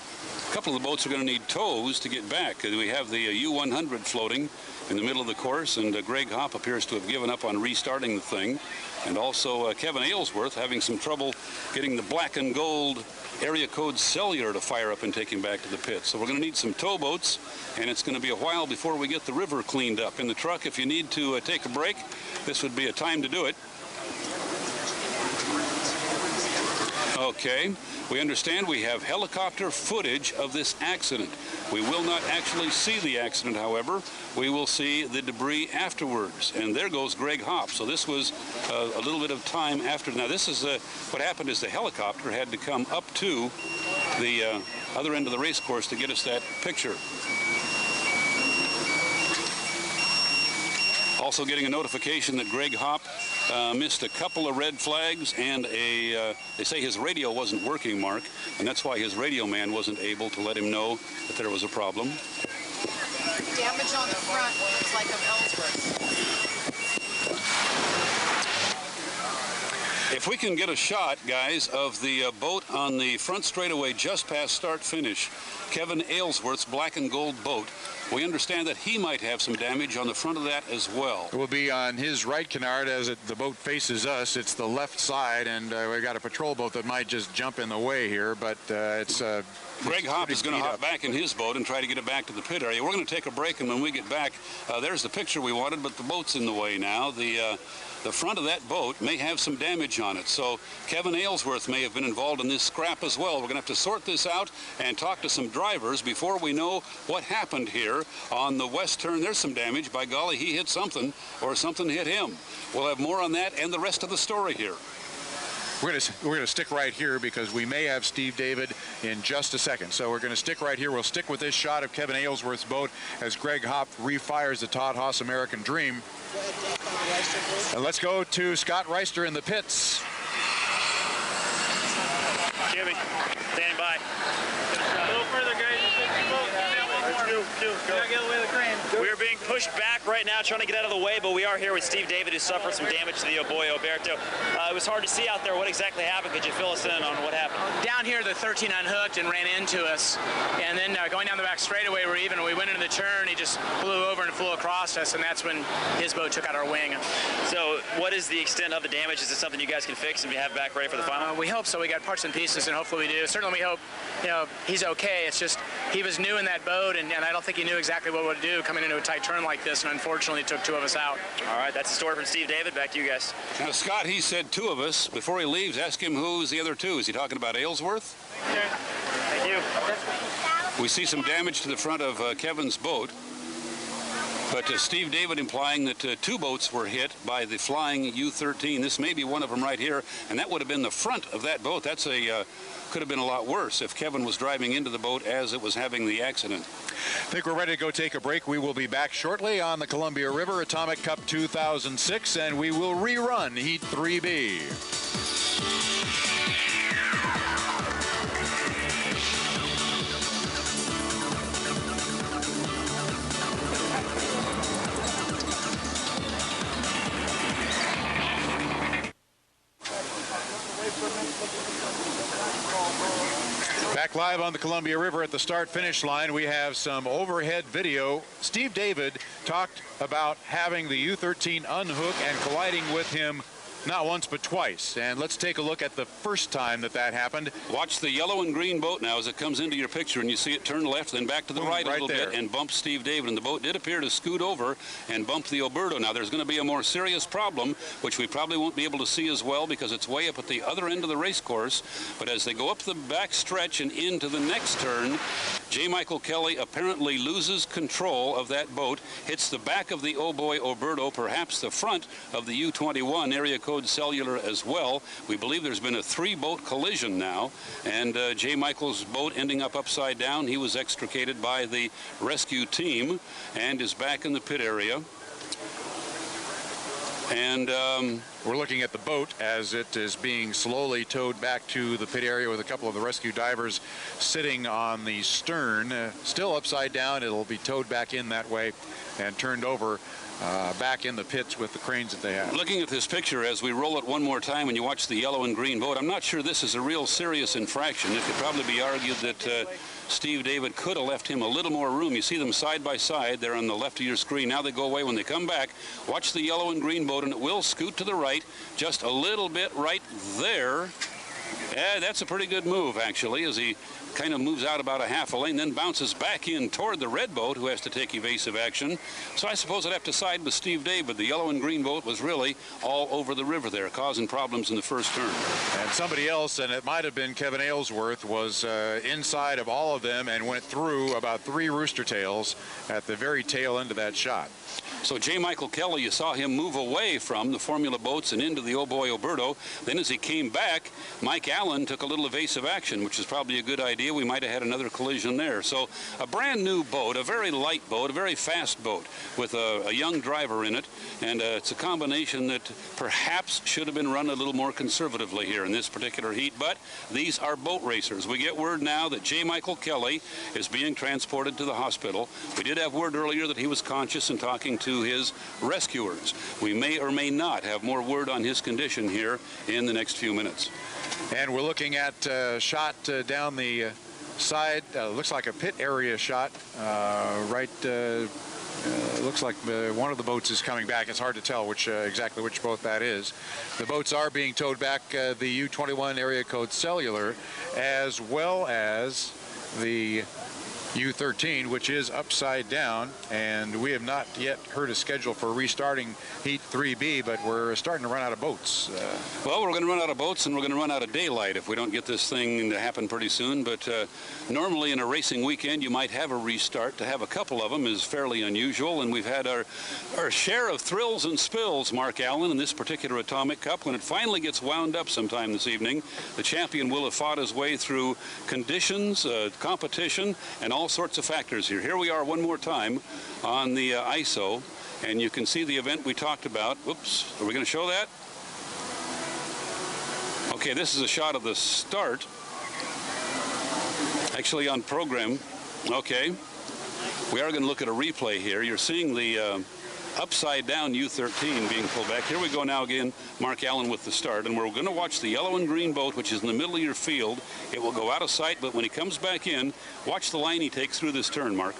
couple of the boats are going to need tows to get back. We have the U-100 floating in the middle of the course, and Greg Hopp appears to have given up on restarting the thing. And also Kevin Aylesworth having some trouble getting the black and gold area code cellular to fire up and take him back to the pit. So we're going to need some towboats, and it's going to be a while before we get the river cleaned up. In the truck, if you need to take a break, this would be a time to do it. Okay, we understand we have helicopter footage of this accident. We will not actually see the accident, however. We will see the debris afterwards. And there goes Greg Hopp. So this was a little bit of time after. Now, this is what happened is the helicopter had to come up to the other end of the race course to get us that picture. Also getting a notification that Greg Hopp missed a couple of red flags, and they say his radio wasn't working, Mark, and that's why his radio man wasn't able to let him know that there was a problem. Damage on the front looks like of Ellsworth. If we can get a shot, guys, of the boat on the front straightaway just past start-finish, Kevin Aylesworth's black and gold boat, we understand that he might have some damage on the front of that as well. It will be on his right canard as the boat faces us. It's the left side, and we've got a patrol boat that might just jump in the way here, but it's Greg Hopp is going to hop back in his boat and try to get it back to the pit area. We're going to take a break, and when we get back, there's the picture we wanted, but the boat's in the way now. The front of that boat may have some damage on it, so Kevin Aylesworth may have been involved in this scrap as well. We're going to have to sort this out and talk to some drivers before we know what happened here on the west turn. There's some damage. By golly, he hit something, or something hit him. We'll have more on that and the rest of the story here. We're going to stick right here because we may have Steve David in just a second. So we're going to stick right here. We'll stick with this shot of Kevin Aylesworth's boat as Greg Hopp refires the Todd Haas American Dream. And let's go to Scott Reister in the pits. Jimmy, standing by. A little further, guys. Get away the crane. We're being pushed back right now, trying to get out of the way, but we are here with Steve David, who suffered some damage to the Oboy Oberto. It was hard to see out there. What exactly happened? Could you fill us in on what happened? Down here, the 13 unhooked and ran into us. And then going down the back straightaway, we went into the turn. He just flew over and flew across us, and that's when his boat took out our wing. So what is the extent of the damage? Is it something you guys can fix and have back ready for the final? We hope so. We got parts and pieces, and hopefully we do. Certainly we hope he's okay. It's just he was new in that boat, and I don't think he knew exactly what to do coming into a tight turn like this, and unfortunately it took two of us out. All right, that's the story from Steve David. Back to you guys. Now, Scott, he said two of us. Before he leaves, ask him who's the other two. Is he talking about Aylesworth? Thank you. We see some damage to the front of Kevin's boat, but Steve David implying that two boats were hit by the flying U-13. This may be one of them right here, and that would have been the front of that boat. That's could have been a lot worse if Kevin was driving into the boat as it was having the accident. I think we're ready to go take a break. We will be back shortly on the Columbia River Atomic Cup 2006, and we will rerun Heat 3B. Back live on the Columbia River at the start-finish line, we have some overhead video. Steve David talked about having the U-13 unhook and colliding with him Not once, but twice. And let's take a look at the first time that happened. Watch the yellow and green boat now as it comes into your picture, and you see it turn left, then back to the right a little bit, and bump Steve David. And the boat did appear to scoot over and bump the Oberto. Now, there's going to be a more serious problem, which we probably won't be able to see as well because it's way up at the other end of the race course. But as they go up the back stretch and into the next turn, J. Michael Kelly apparently loses control of that boat, hits the back of the Oh Boy Oberto, perhaps the front of the U-21 area code Cellular as well. We believe there's been a 3-boat collision now, and J. Michael's boat ending up upside down. He was extricated by the rescue team and is back in the pit area. And we're looking at the boat as it is being slowly towed back to the pit area with a couple of the rescue divers sitting on the stern. Still upside down. It'll be towed back in that way and turned over back in the pits with the cranes that they have. Looking at this picture as we roll it one more time and you watch the yellow and green boat, I'm not sure this is a real serious infraction. It could probably be argued that Steve David could have left him a little more room. You see them side by side there on the left of your screen. Now they go away. When they come back, watch the yellow and green boat, and it will scoot to the right just a little bit right there. Yeah, that's a pretty good move, actually, as he kind of moves out about a half a lane, then bounces back in toward the red boat, who has to take evasive action. So I suppose I'd have to side with Steve David. The yellow and green boat was really all over the river there, causing problems in the first turn. And somebody else, and it might have been Kevin Aylesworth, was inside of all of them and went through about 3 rooster tails at the very tail end of that shot. So J. Michael Kelly, you saw him move away from the Formula boats and into the Oh Boy Oberto. Then as he came back, Mike Allen took a little evasive action, which is probably a good idea. We might have had another collision there. So a brand new boat, a very light boat, a very fast boat with a young driver in it. And it's a combination that perhaps should have been run a little more conservatively here in this particular heat. But these are boat racers. We get word now that J. Michael Kelly is being transported to the hospital. We did have word earlier that he was conscious and talking to his rescuers. We may or may not have more word on his condition here in the next few minutes. And we're looking at a shot down the side. Looks like a pit area shot. Looks like one of the boats is coming back. It's hard to tell exactly which boat that is. The boats are being towed back, the U-21 area code Cellular, as well as the U-13, which is upside down, and we have not yet heard a schedule for restarting Heat 3B, but we're starting to run out of boats. Well, we're going to run out of boats, and we're going to run out of daylight if we don't get this thing to happen pretty soon. But normally in a racing weekend, you might have a restart. To have a couple of them is fairly unusual, and we've had our share of thrills and spills, Mark Allen, in this particular Atomic Cup. When it finally gets wound up sometime this evening, the champion will have fought his way through conditions, competition, and all sorts of factors here. Here we are one more time on the ISO, and you can see the event we talked about. Oops, are we going to show that? Okay, this is a shot of the start. Actually on program. Okay. We are going to look at a replay here. You're seeing the upside down U-13 being pulled back. Here we go now again, Mark Allen with the start, and we're going to watch the yellow and green boat, which is in the middle of your field. It will go out of sight, but when he comes back in, watch the line he takes through this turn, Mark.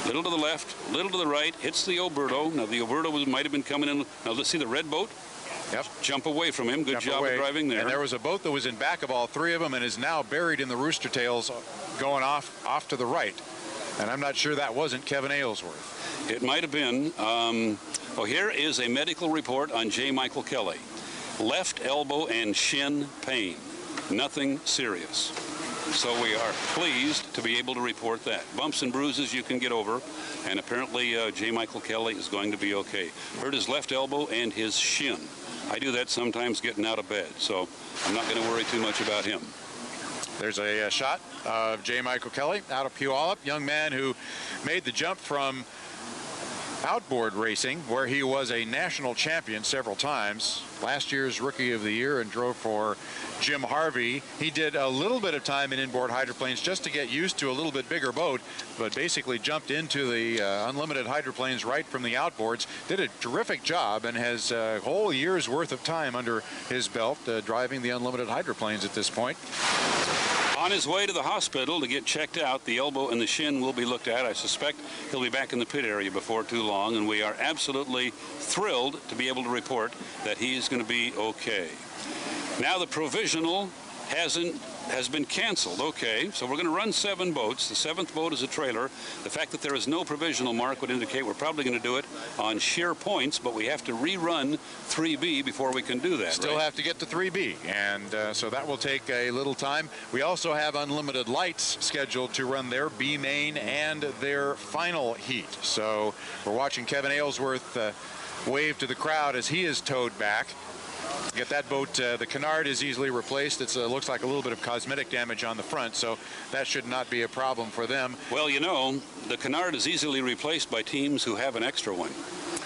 Little to the left, little to the right, hits the Oberto. Now the Oberto might have been coming in. Now let's see the red boat. Yep. Jump away from him. Good job of driving there. And there was a boat that was in back of all 3 of them and is now buried in the rooster tails going off to the right. And I'm not sure that wasn't Kevin Aylesworth. It might have been. Well, here is a medical report on J. Michael Kelly. Left elbow and shin pain. Nothing serious. So we are pleased to be able to report that. Bumps and bruises you can get over, and apparently J. Michael Kelly is going to be okay. Hurt his left elbow and his shin. I do that sometimes getting out of bed, so I'm not going to worry too much about him. There's a shot of J. Michael Kelly out of Puyallup, young man who made the jump from outboard racing, where he was a national champion several times, last year's Rookie of the Year, and drove for Jim Harvey. He did a little bit of time in inboard hydroplanes just to get used to a little bit bigger boat, but basically jumped into the unlimited hydroplanes right from the outboards. Did a terrific job and has a whole year's worth of time under his belt driving the unlimited hydroplanes at this point. On his way to the hospital to get checked out. The elbow and the shin will be looked at. I suspect he'll be back in the pit area before too long, and we are absolutely thrilled to be able to report that he's going to be okay. Now the provisional has been canceled. Okay, so we're going to run 7 boats. The 7th boat is a trailer. The fact that there is no provisional mark would indicate we're probably going to do it on sheer points, but we have to rerun 3B before we can do that. Still right? have to get to 3B, and so that will take a little time. We also have Unlimited Lights scheduled to run their B main and their final heat. So we're watching Kevin Aylesworth wave to the crowd as he is towed back. Get that boat, the canard is easily replaced. It looks like a little bit of cosmetic damage on the front, so that should not be a problem for them. Well, you know, the canard is easily replaced by teams who have an extra one.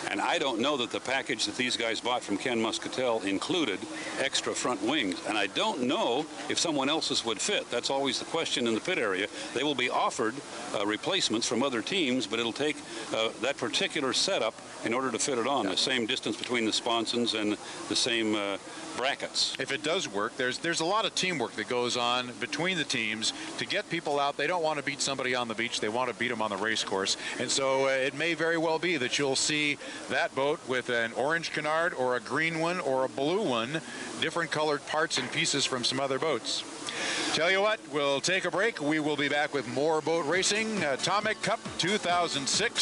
And I don't know that the package that these guys bought from Ken Muscatel included extra front wings. And I don't know if someone else's would fit. That's always the question in the pit area. They will be offered replacements from other teams, but it'll take that particular setup in order to fit it on. The same distance between the sponsons and the same brackets. If it does work, there's a lot of teamwork that goes on between the teams to get people out. They don't want to beat somebody on the beach. They want to beat them on the race course. And so it may very well be that you'll see that boat with an orange canard or a green one or a blue one, different colored parts and pieces from some other boats. Tell you what, we'll take a break. We will be back with more boat racing. Atomic Cup 2006.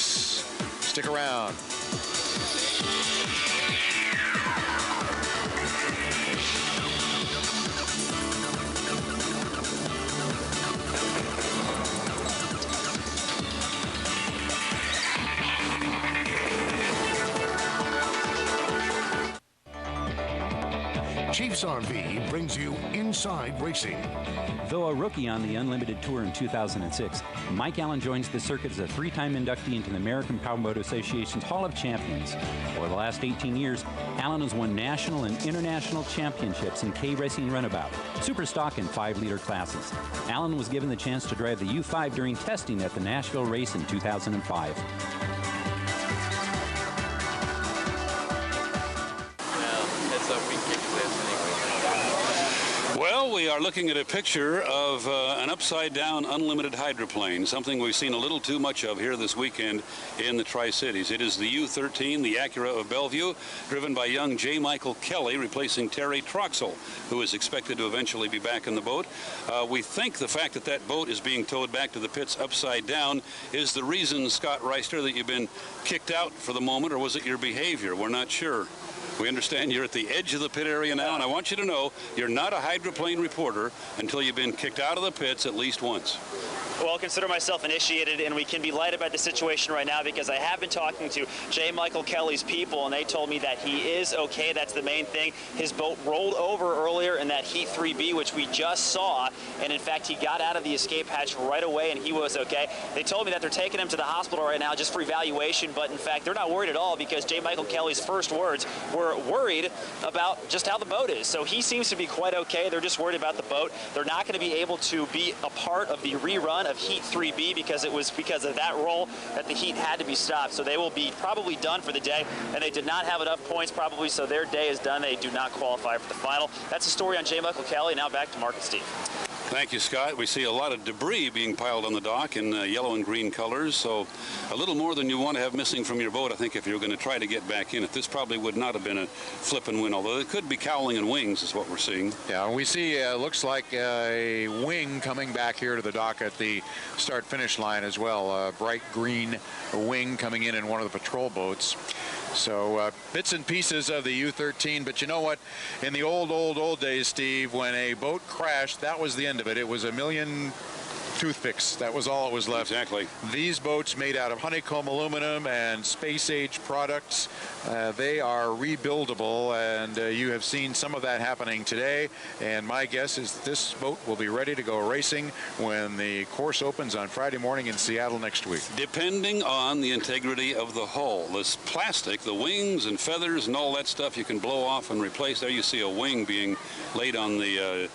Stick around. Chiefs RV brings you Inside Racing. Though a rookie on the Unlimited Tour in 2006, Mike Allen joins the circuit as a 3-time inductee into the American Powerboat Association's Hall of Champions. Over the last 18 years, Allen has won national and international championships in K-Racing Runabout, Super Stock, and 5-liter classes. Allen was given the chance to drive the U5 during testing at the Nashville race in 2005. Well, we are looking at a picture of an upside-down unlimited hydroplane, something we've seen a little too much of here this weekend in the Tri-Cities. It is the U-13, the Acura of Bellevue, driven by young J. Michael Kelly, replacing Terry Troxel, who is expected to eventually be back in the boat. We think the fact that that boat is being towed back to the pits upside down is the reason, Scott Reister, that you've been kicked out for the moment, or was it your behavior? We're not sure. We understand you're at the edge of the pit area now, and I want you to know you're not a hydroplane reporter until you've been kicked out of the pits at least once. Well, I'll consider myself initiated, and we can be light about the situation right now because I have been talking to J. Michael Kelly's people, and they told me that he is okay. That's the main thing. His boat rolled over earlier in that Heat 3B, which we just saw, and in fact, he got out of the escape hatch right away, and he was okay. They told me that they're taking him to the hospital right now just for evaluation, but in fact, they're not worried at all because J. Michael Kelly's first words were worried about just how the boat is. So he seems to be quite okay. They're just worried about the boat. They're not going to be able to be a part of the rerun of Heat 3B because it was because of that roll that the heat had to be stopped. So they will be probably done for the day, and they did not have enough points probably, so their day is done. They do not qualify for the final. That's the story on J. Michael Kelly. Now back to Mark and Steve. Thank you, Scott. We see a lot of debris being piled on the dock in yellow and green colors, so a little more than you want to have missing from your boat, I think, if you're going to try to get back in it. This probably would not have been a flip and win, although it could be cowling and wings is what we're seeing. Yeah, we see looks like a wing coming back here to the dock at the start-finish line as well. A bright green wing coming in one of the patrol boats. So bits and pieces of the U-13, but you know what? In the old days, Steve, when a boat crashed, that was the end of it. It was a million toothpicks. That was all it was left. Exactly. These boats made out of honeycomb aluminum and space-age products, they are rebuildable, and you have seen some of that happening today, and my guess is this boat will be ready to go racing when the course opens on Friday morning in Seattle next week. Depending on the integrity of the hull. This plastic, the wings and feathers and all that stuff you can blow off and replace. There you see a wing being laid on the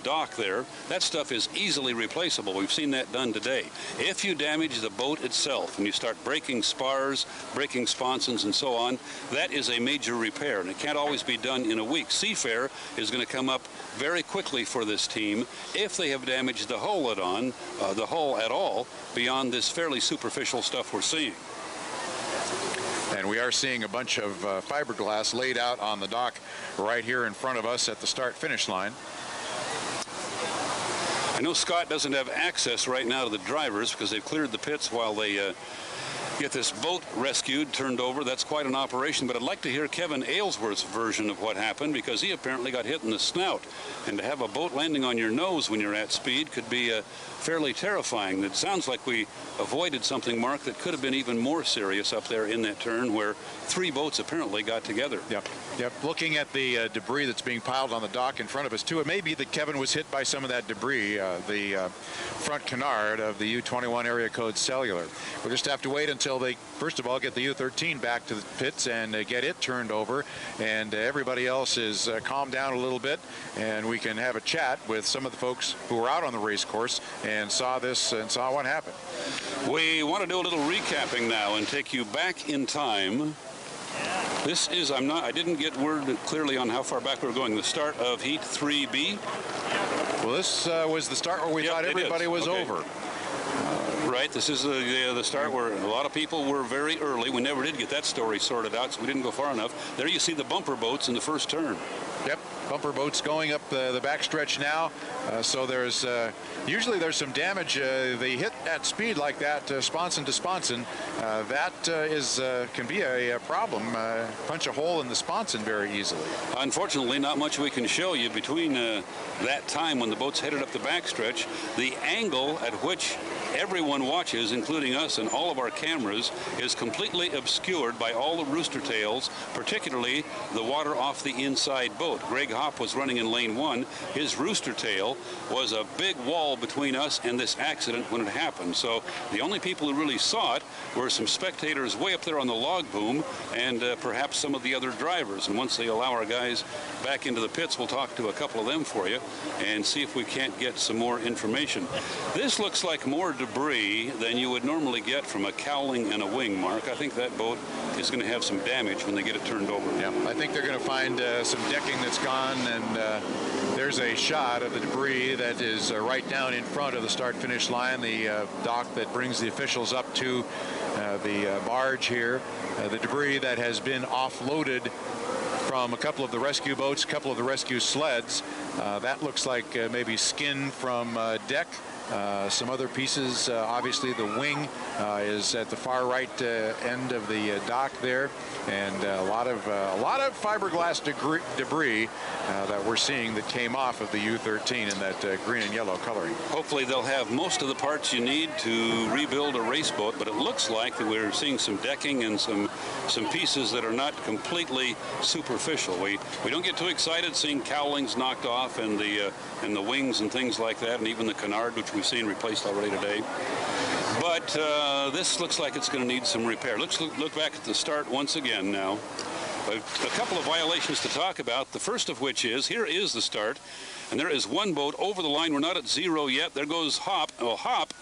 dock there. That stuff is easily replaceable. We've we've seen that done today. If you damage the boat itself and you start breaking spars, breaking sponsons and so on, that is a major repair, and it can't always be done in a week. Seafair is going to come up very quickly for this team if they have damaged the hull at all beyond this fairly superficial stuff we're seeing. And we are seeing a bunch of fiberglass laid out on the dock right here in front of us at the start-finish line. I know Scott doesn't have access right now to the drivers because they've cleared the pits while they get this boat rescued, turned over. That's quite an operation, but I'd like to hear Kevin Aylesworth's version of what happened, because he apparently got hit in the snout. And to have a boat landing on your nose when you're at speed could be fairly terrifying. It sounds like we avoided something, Mark, that could have been even more serious up there in that turn where 3 boats apparently got together. Yep. Looking at the debris that's being piled on the dock in front of us, too, it may be that Kevin was hit by some of that debris, the front canard of the U-21 area code cellular. We'll just have to wait until they, first of all, get the U-13 back to the pits and get it turned over, and everybody else is calmed down a little bit, and we can have a chat with some of the folks who were out on the race course and saw this and saw what happened. We want to do a little recapping now and take you back in time. This is, I didn't get word clearly on how far back we were going. The start of Heat 3B. Well, this was the start where we thought everybody was over. Right, this is the start where a lot of people were very early. We never did get that story sorted out, so we didn't go far enough. There you see the bumper boats in the first turn. Yep, bumper boats going up the backstretch now. So there's usually there's some damage. They hit at speed like that, sponson to sponson. That can be a problem. Punch a hole in the sponson very easily. Unfortunately, not much we can show you between that time when the boats headed up the backstretch. The angle at which everyone watches, including us and all of our cameras, is completely obscured by all the rooster tails, particularly the water off the inside boat. Greg Hopp was running in lane 1. His rooster tail was a big wall between us and this accident when it happened. So the only people who really saw it were some spectators way up there on the log boom and perhaps some of the other drivers. And once they allow our guys back into the pits, we'll talk to a couple of them for you and see if we can't get some more information. This looks like more debris than you would normally get from a cowling and a wing, Mark. I think that boat is going to have some damage when they get it turned over. Yeah, I think they're going to find some decking that's gone, and there's a shot of the debris that is right down in front of the start-finish line, the dock that brings the officials up to the barge here. The debris that has been offloaded from a couple of the rescue boats, a couple of the rescue sleds. That looks like maybe skin from deck. Some other pieces, obviously the wing is at the far right end of the dock there, and a lot of fiberglass debris that we're seeing that came off of the U-13 in that green and yellow coloring. Hopefully they'll have most of the parts you need to rebuild a race boat, but it looks like that we're seeing some decking and some pieces that are not completely superficial. We don't get too excited seeing cowlings knocked off and the wings and things like that, and even the canard, which we've seen replaced already today. But this looks like it's going to need some repair. Let's look back at the start once again now. A couple of violations to talk about, the first of which is, here is the start, and there is one boat over the line. We're not at 0 yet. There goes Hopp. Oh, Hopp.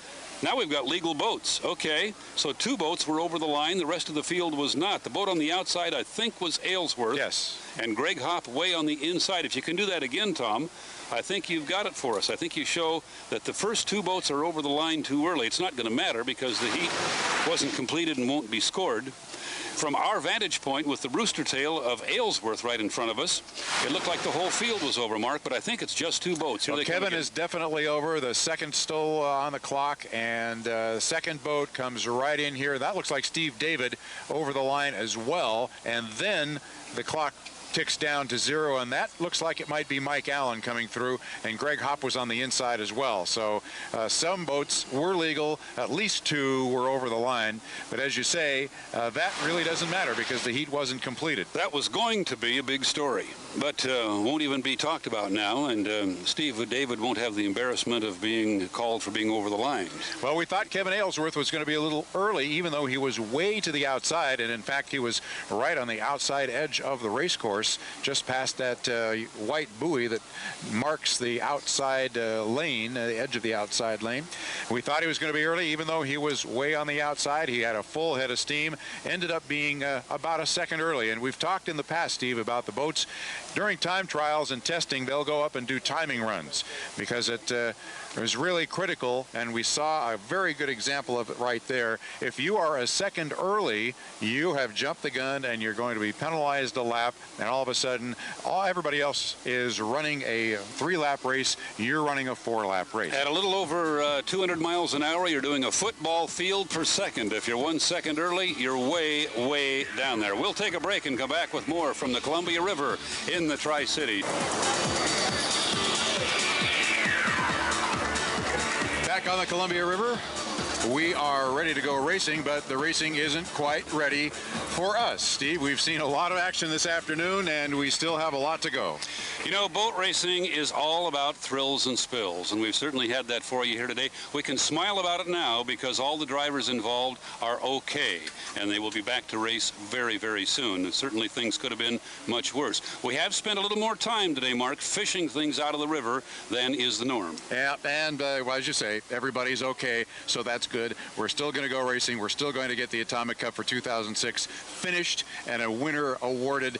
Now we've got legal boats. Okay, so 2 boats were over the line. The rest of the field was not. The boat on the outside, I think, was Aylesworth. Yes. And Greg Hopp way on the inside. If you can do that again, Tom, I think you've got it for us. I think you show that the first 2 boats are over the line too early. It's not going to matter because the heat wasn't completed and won't be scored. From our vantage point with the rooster tail of Aylesworth right in front of us, it looked like the whole field was over, Mark, but I think it's just 2 boats. Well, Kevin is definitely over. The second still on the clock, and the second boat comes right in here. That looks like Steve David over the line as well, and then the clock ticks down to 0, and that looks like it might be Mike Allen coming through, and Greg Hopp was on the inside as well. So some boats were legal, at least 2 were over the line, but as you say, that really doesn't matter because the heat wasn't completed. That was going to be a big story, but won't even be talked about now, and Steve David won't have the embarrassment of being called for being over the line. Well, we thought Kevin Aylesworth was going to be a little early, even though he was way to the outside, and in fact he was right on the outside edge of the race course. course, just past that white buoy that marks the outside lane, the edge of the outside lane. We thought he was going to be early, even though he was way on the outside. He had a full head of steam, ended up being about a second early. And we've talked in the past, Steve, about the boats. During time trials and testing, they'll go up and do timing runs because it was really critical, and we saw a very good example of it right there. If you are a second early, you have jumped the gun and you're going to be penalized a lap, and all of a sudden everybody else is running a 3-lap race, you're running a 4-lap race. At a little over 200 miles an hour, you're doing a football field per second. If you're 1 second early, you're way, way down there. We'll take a break and come back with more from the Columbia River in the Tri-Cities. Back on the Columbia River, we are ready to go racing, but the racing isn't quite ready for us. Steve, we've seen a lot of action this afternoon, and we still have a lot to go. You know, boat racing is all about thrills and spills, and we've certainly had that for you here today. We can smile about it now because all the drivers involved are okay, and they will be back to race very, very soon. And certainly things could have been much worse. We have spent a little more time today, Mark, fishing things out of the river than is the norm. Yeah, and well, as you say, everybody's okay, so that's good. We're still going to go racing. We're still going to get the Atomic Cup for 2006 finished and a winner awarded.